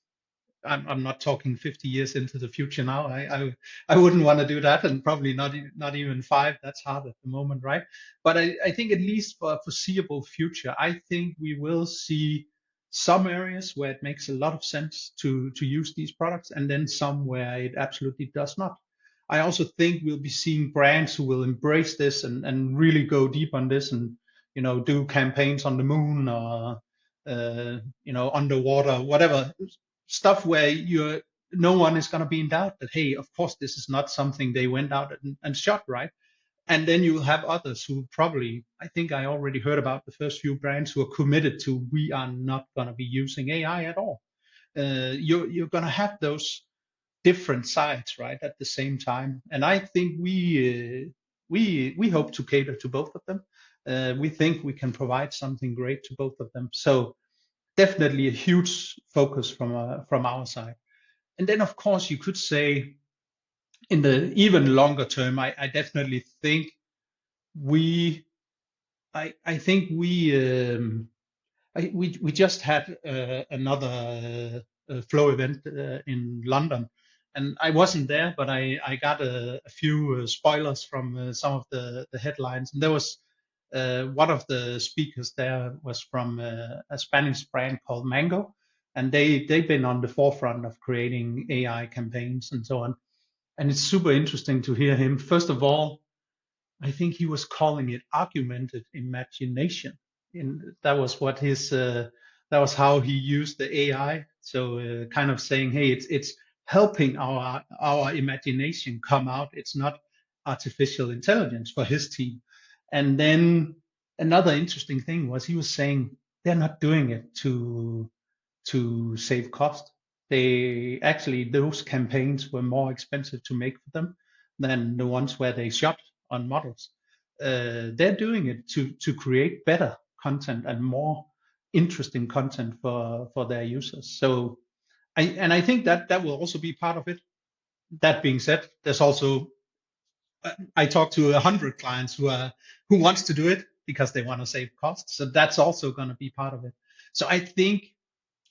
I'm not talking 50 years into the future now. I wouldn't want to do that, and probably not even five. That's hard at the moment, right? But I think at least for a foreseeable future, I think we will see some areas where it makes a lot of sense to use these products, and then some where it absolutely does not. I also think we'll be seeing brands who will embrace this and really go deep on this, and do campaigns on the moon or underwater, whatever stuff where no one is going to be in doubt that, hey, of course this is not something they went out and shot, right? And then you will have others who probably, I think I already heard about the first few brands who are committed to, we are not going to be using AI at all. You're going to have those different sides, right, at the same time. And I think we hope to cater to both of them. We think we can provide something great to both of them. So definitely a huge focus from our side. And then, of course, you could say in the even longer term, I definitely think we, I think we just had another flow event in London, and I wasn't there, but I got a few spoilers from some of the headlines. And there was one of the speakers there was from a Spanish brand called Mango, and they've been on the forefront of creating AI campaigns and so on. And it's super interesting to hear him. First of all, I think he was calling it augmented imagination. And that was what that was how he used the AI. So kind of saying, hey, it's helping our imagination come out. It's not artificial intelligence for his team. And then another interesting thing was he was saying they're not doing it to save cost. They actually, those campaigns were more expensive to make for them than the ones where they shot on models. They're doing it to create better content and more interesting content for their users. So I think that will also be part of it. That being said, there's also, I talked to 100 clients who wants to do it because they want to save costs. So that's also going to be part of it. So I think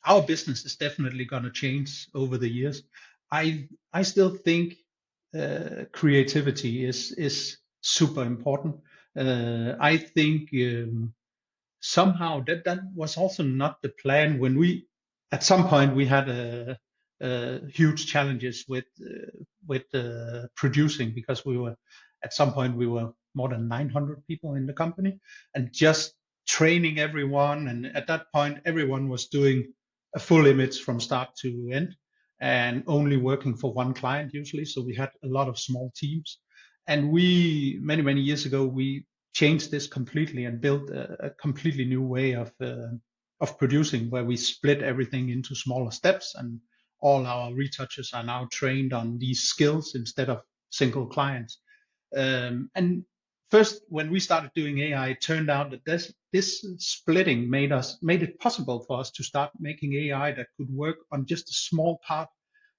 our business is definitely going to change over the years. I still think creativity is super important. I think somehow that was also not the plan when we at some point we had huge challenges with producing, because we were at some point we were more than 900 people in the company, and just training everyone, and at that point everyone was doing a full image from start to end and only working for one client usually. So we had a lot of small teams, and we many years ago we changed this completely and built a completely new way of producing, where we split everything into smaller steps, and all our retouchers are now trained on these skills instead of single clients. And first, when we started doing AI, it turned out that this splitting made it possible for us to start making AI that could work on just a small part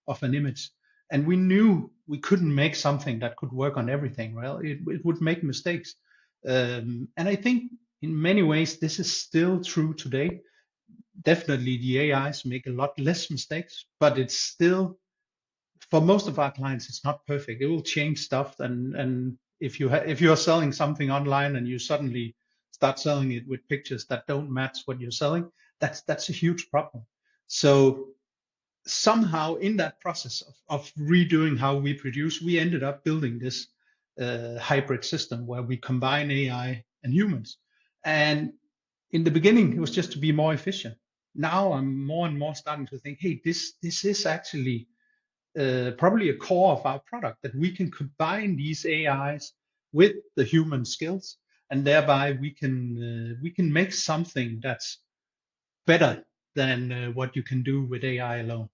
of an image. And we knew we couldn't make something that could work on everything. Well, it would make mistakes. And I think in many ways this is still true today. Definitely the AIs make a lot less mistakes, but it's still, for most of our clients, it's not perfect. It will change stuff, and if you are selling something online and you suddenly start selling it with pictures that don't match what you're selling, that's a huge problem. So somehow in that process of redoing how we produce, we ended up building this hybrid system where we combine AI and humans. And in the beginning, it was just to be more efficient. Now I'm more and more starting to think, hey, this is actually probably a core of our product, that we can combine these AIs with the human skills, and thereby we can make something that's better than what you can do with AI alone.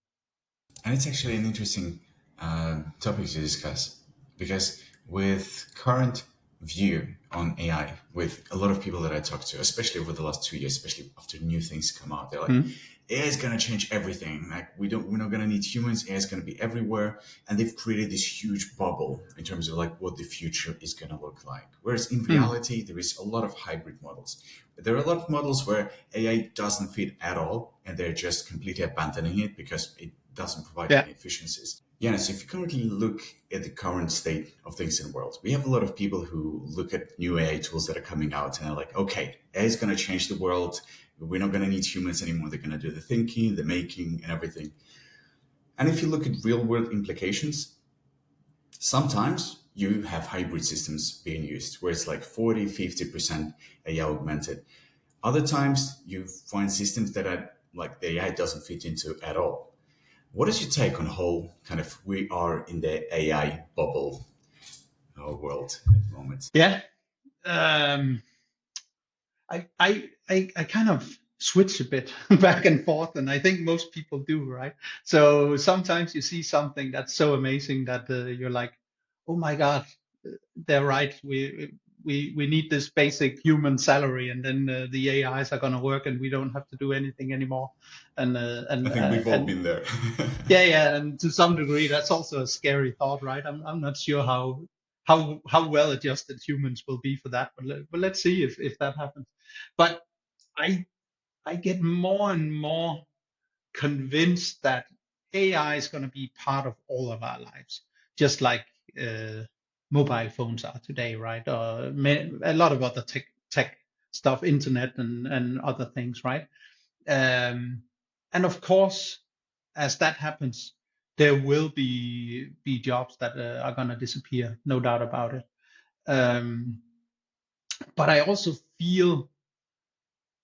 And it's actually an interesting topic to discuss, because with current view on AI with a lot of people that I talk to, especially over the last 2 years, especially after new things come out. They're like, Mm. AI is gonna change everything. Like we're not gonna need humans. AI is gonna be everywhere, and they've created this huge bubble in terms of like what the future is gonna look like. Whereas in Mm. reality, there is a lot of hybrid models. But there are a lot of models where AI doesn't fit at all, and they're just completely abandoning it because it doesn't provide Yeah. any efficiencies. Yes, if you currently look at the current state of things in the world, we have a lot of people who look at new AI tools that are coming out and are like, okay, AI is going to change the world. We're not going to need humans anymore. They're going to do the thinking, the making, and everything. And if you look at real world implications, sometimes you have hybrid systems being used where it's like 40, 50% AI augmented. Other times you find systems that are like the AI doesn't fit into at all. What is your take on whole kind of we are in the AI bubble world at the moment? Yeah. Um, I kind of switch a bit back and forth, and I think most people do, right? So sometimes you see something that's so amazing that you're like, oh my God, they're right. We need this basic human salary, and then the AIs are gonna work, and we don't have to do anything anymore. And I think we've all and been there. yeah, yeah, and to some degree, that's also a scary thought, right? I'm not sure how well adjusted humans will be for that, but let's see if that happens. But I I get more and more convinced that AI is going to be part of all of our lives, just like uh, mobile phones are today, right? Or a lot of other tech stuff, internet and other things, right? Um, and of course, as that happens, there will be jobs that are going to disappear, no doubt about it. Um, but I also feel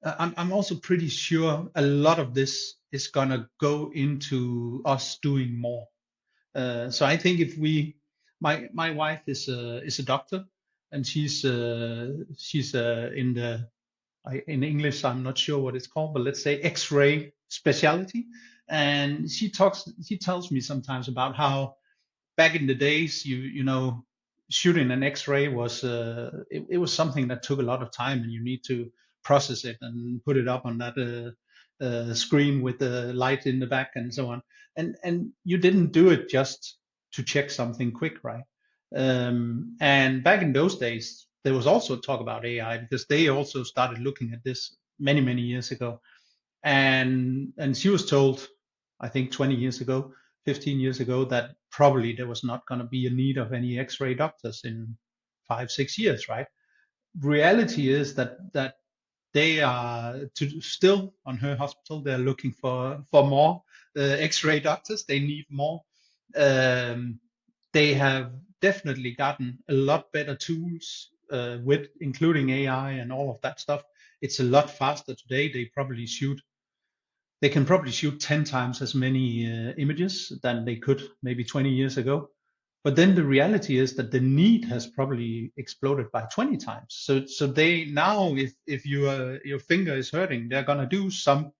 I'm also pretty sure a lot of this is gonna go into us doing more. So I think if we, my wife is a doctor, and she's in the in English I'm not sure what it's called, but let's say X-ray specialty, and she tells me sometimes about how back in the days, you know, shooting an X-ray was it was something that took a lot of time, and you need to process it and put it up on that screen with the light in the back and so on. And you didn't do it just to check something quick, right? And back in those days, there was also talk about AI because they also started looking at this many years ago, and she was told, I think 20 years ago, 15 years ago, that probably there was not going to be a need of any X-ray doctors in 5 6 years, right? Reality is that they are still on her hospital. They're looking for more X-ray doctors. They need more. Um, they have definitely gotten a lot better tools with including AI and all of that stuff. It's a lot faster today. They can probably shoot 10 times as many images than they could maybe 20 years ago. But then the reality is that the need has probably exploded by 20 times. So they now, if your finger is hurting, they're gonna do some.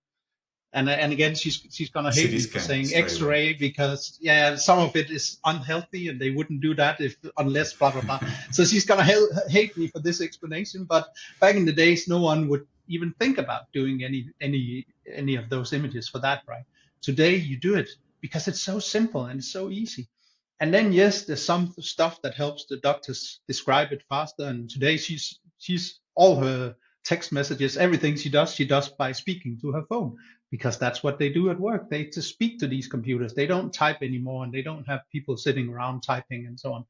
And again, she's gonna hate CT me for scan saying straight away. X-ray because yeah, some of it is unhealthy, and they wouldn't do that if unless blah blah blah. So she's gonna hate me for this explanation. But back in the days, no one would even think about doing any of those images for that, right? Today you do it because it's so simple and it's so easy. And then yes, there's some stuff that helps the doctors describe it faster. And today she's all her text messages, everything she does by speaking to her phone, because that's what they do at work. They just speak to these computers. They don't type anymore, and they don't have people sitting around typing and so on.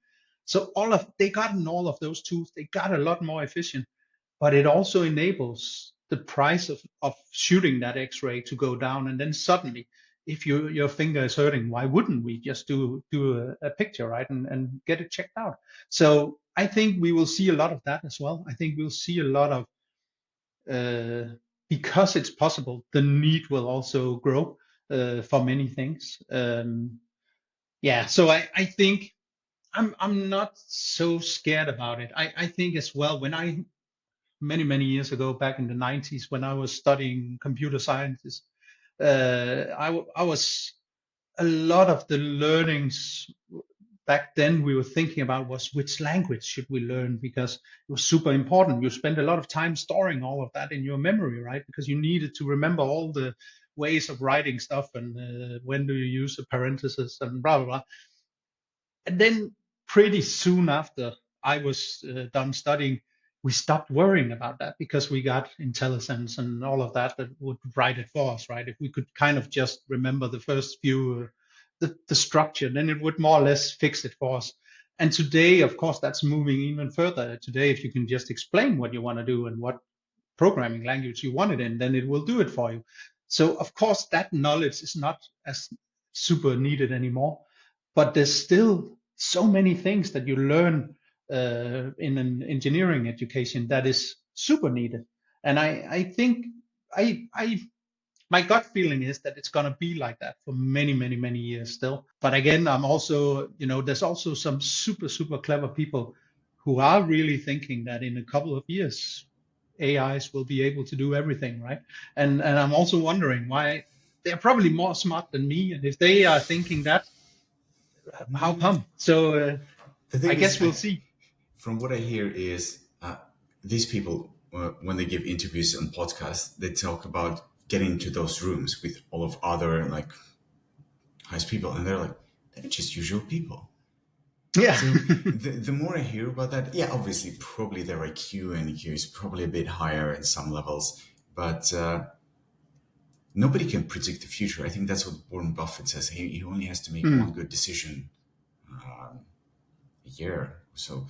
So they gotten all of those tools. They got a lot more efficient, but it also enables the price of shooting that X-ray to go down. And then suddenly, if your finger is hurting, why wouldn't we just do a picture, right, and get it checked out? So I think we will see a lot of that as well. I think we'll see a lot of because it's possible, the need will also grow for many things. Yeah, so I think I'm not so scared about it. I think as well when I many years ago back in the 90s when I was studying computer sciences, I was a lot of the learnings. back then we were thinking about was which language should we learn, because it was super important. You spend a lot of time storing all of that in your memory, right? Because you needed to remember all the ways of writing stuff, and when do you use a parenthesis and blah blah blah. And then pretty soon after I was done studying, we stopped worrying about that because we got IntelliSense and all of that that would write it for us, right? If we could kind of just remember the first few, the structure, then it would more or less fix it for us. And today, of course, that's moving even further. Today, if you can just explain what you want to do and what programming language you want it in, then it will do it for you. So of course that knowledge is not as super needed anymore, but there's still so many things that you learn in an engineering education that is super needed. And I think I my gut feeling is that it's going to be like that for many years still. But again, I'm also, there's also some super clever people who are really thinking that in a couple of years AIs will be able to do everything, right? And I'm also wondering why. They're probably more smart than me, and if they are thinking that, how come? So The I thing guess is, we'll see. from what I hear is these people, when they give interviews on podcasts, they talk about getting into those rooms with all of other like nice people, and they're like, they're just usual people. Yeah. So the more I hear about that, yeah, obviously, probably their IQ and EQ is probably a bit higher in some levels, but nobody can predict the future. I think that's what Warren Buffett says. He only has to make one good decision a year. So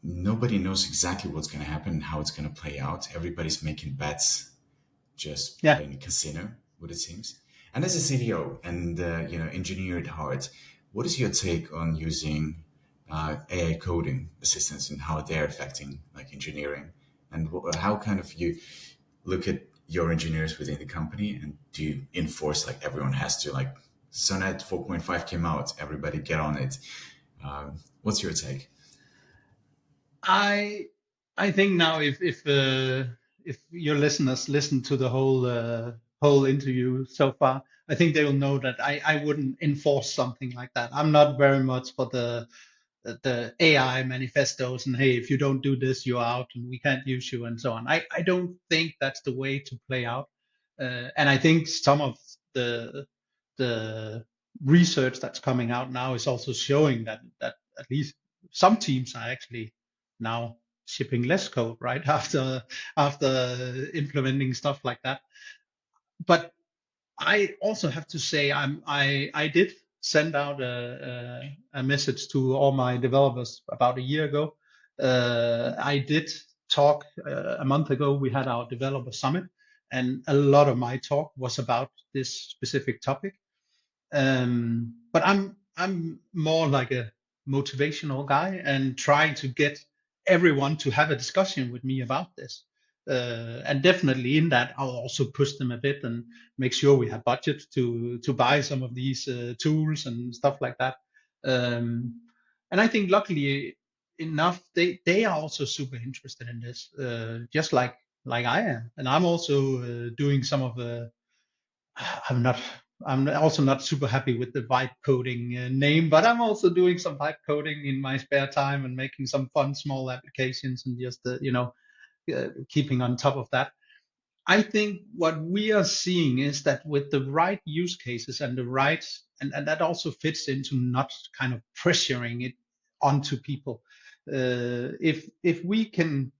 nobody knows exactly what's going to happen and how it's going to play out. Everybody's making bets, just Yeah. playing a casino, what it seems. And as a CDO and engineer at heart, what is your take on using AI coding assistants and how they're affecting like engineering, and how kind of you look at your engineers within the company, and do you enforce like everyone has to, like Sonnet 4.5 came out, everybody get on it? What's your take? I think now if your listeners listen to the whole interview so far, I think they will know that I wouldn't enforce something like that. I'm not very much for the AI manifestos and hey, if you don't do this, you're out and we can't use you and so on. I don't think that's the way to play out. And I think some of the research that's coming out now is also showing that at least some teams are actually now shipping less code right after implementing stuff like that. But I also have to say I did send out a message to all my developers about a year ago. I did talk a month ago. We had our developer summit, and a lot of my talk was about this specific topic. But I'm more like a motivational guy and trying to get everyone to have a discussion with me about this. And definitely in that, I'll also push them a bit and make sure we have budget to buy some of these tools and stuff like that. And I think luckily enough, they are also super interested in this, just like I am. And I'm also doing some of the I'm not. I'm also not super happy with the vibe coding name, but I'm also doing some vibe coding in my spare time and making some fun small applications and just keeping on top of that. I think what we are seeing is that with the right use cases and the right, and that also fits into not kind of pressuring it onto people. If we can,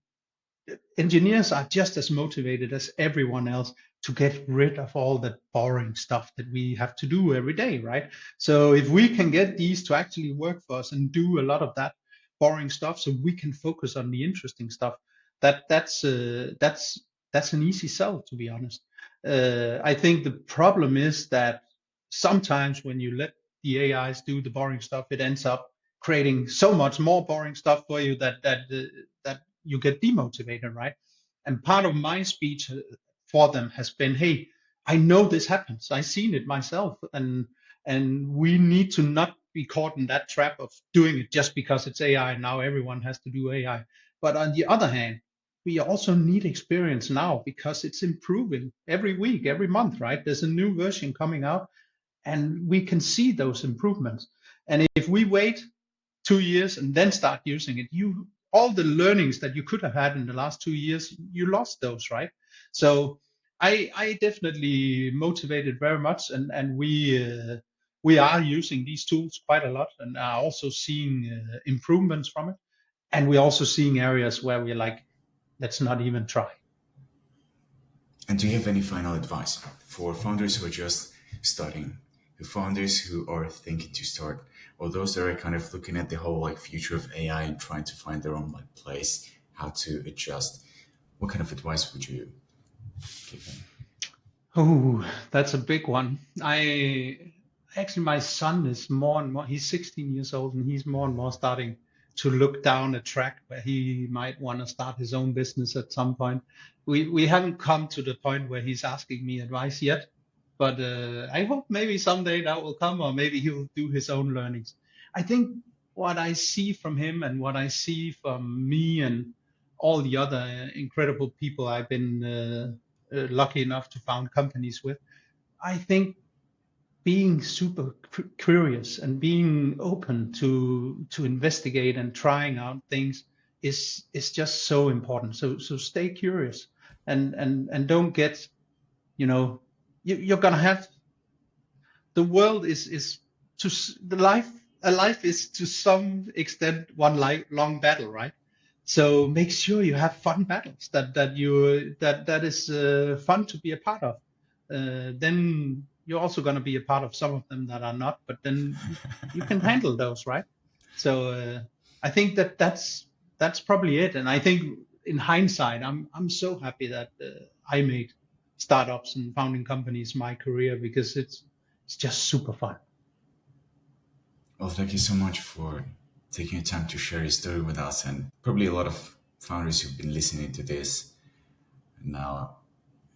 engineers are just as motivated as everyone else to get rid of all that boring stuff that we have to do every day, right? So if we can get these to actually work for us and do a lot of that boring stuff, so we can focus on the interesting stuff, that's an easy sell, to be honest. I think the problem is that sometimes when you let the AIs do the boring stuff, it ends up creating so much more boring stuff for you that you get demotivated, right? And part of my speech for them has been, hey, I know this happens. I've seen it myself, and we need to not be caught in that trap of doing it just because it's AI and now everyone has to do AI. But on the other hand, we also need experience now because it's improving every week, every month, right? There's a new version coming out. and we can see those improvements. And if we wait 2 years and then start using it, all the learnings that you could have had in the last 2 years, you lost those, right? So I definitely motivated very much, and we are using these tools quite a lot, and are also seeing improvements from it. And we're also seeing areas where we're like, let's not even try. And do you have any final advice for founders who are just starting, the founders who are thinking to start, or those that are kind of looking at the whole like future of AI and trying to find their own like place, how to adjust? What kind of advice would you give them? Oh, that's a big one. My son is more and more, he's 16 years old, and he's more and more starting to look down a track where he might want to start his own business at some point. We haven't come to the point where he's asking me advice yet, but I hope maybe someday that will come, or maybe he'll do his own learnings. I think what I see from him and what I see from me and all the other incredible people I've been lucky enough to found companies with, I think being super curious and being open to investigate and trying out things is just so important. So stay curious, and don't get, you're gonna have, the world is to the life a life is to some extent one long battle, right? So make sure you have fun battles that is fun to be a part of. Then you're also going to be a part of some of them that are not, but then you can handle those, right? So I think that's probably it. And I think in hindsight, I'm so happy that I made startups and founding companies my career, because it's just super fun. Well, thank you so much for taking your time to share your story with us. And probably a lot of founders who've been listening to this now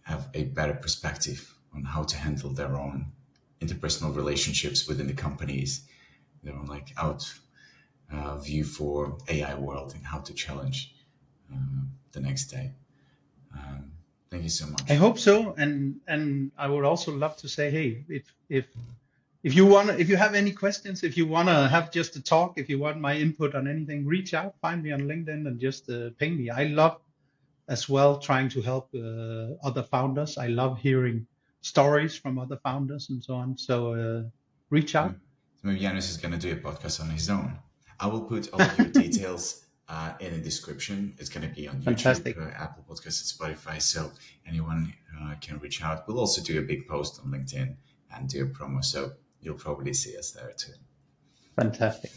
have a better perspective on how to handle their own interpersonal relationships within the companies, their own like view for AI world, and how to challenge the next day. Thank you so much. I hope so, and I would also love to say, hey, if you have any questions, if you want to have just a talk, if you want my input on anything, reach out, find me on LinkedIn, and just ping me. I love as well trying to help other founders. I love hearing stories from other founders and so on. So reach out. So maybe Janus is going to do a podcast on his own. I will put all of your details in the description. It's going to be on Fantastic. YouTube, Apple Podcasts, and Spotify, so anyone can reach out. We'll also do a big post on LinkedIn and do a promo, so you'll probably see us there too. Fantastic.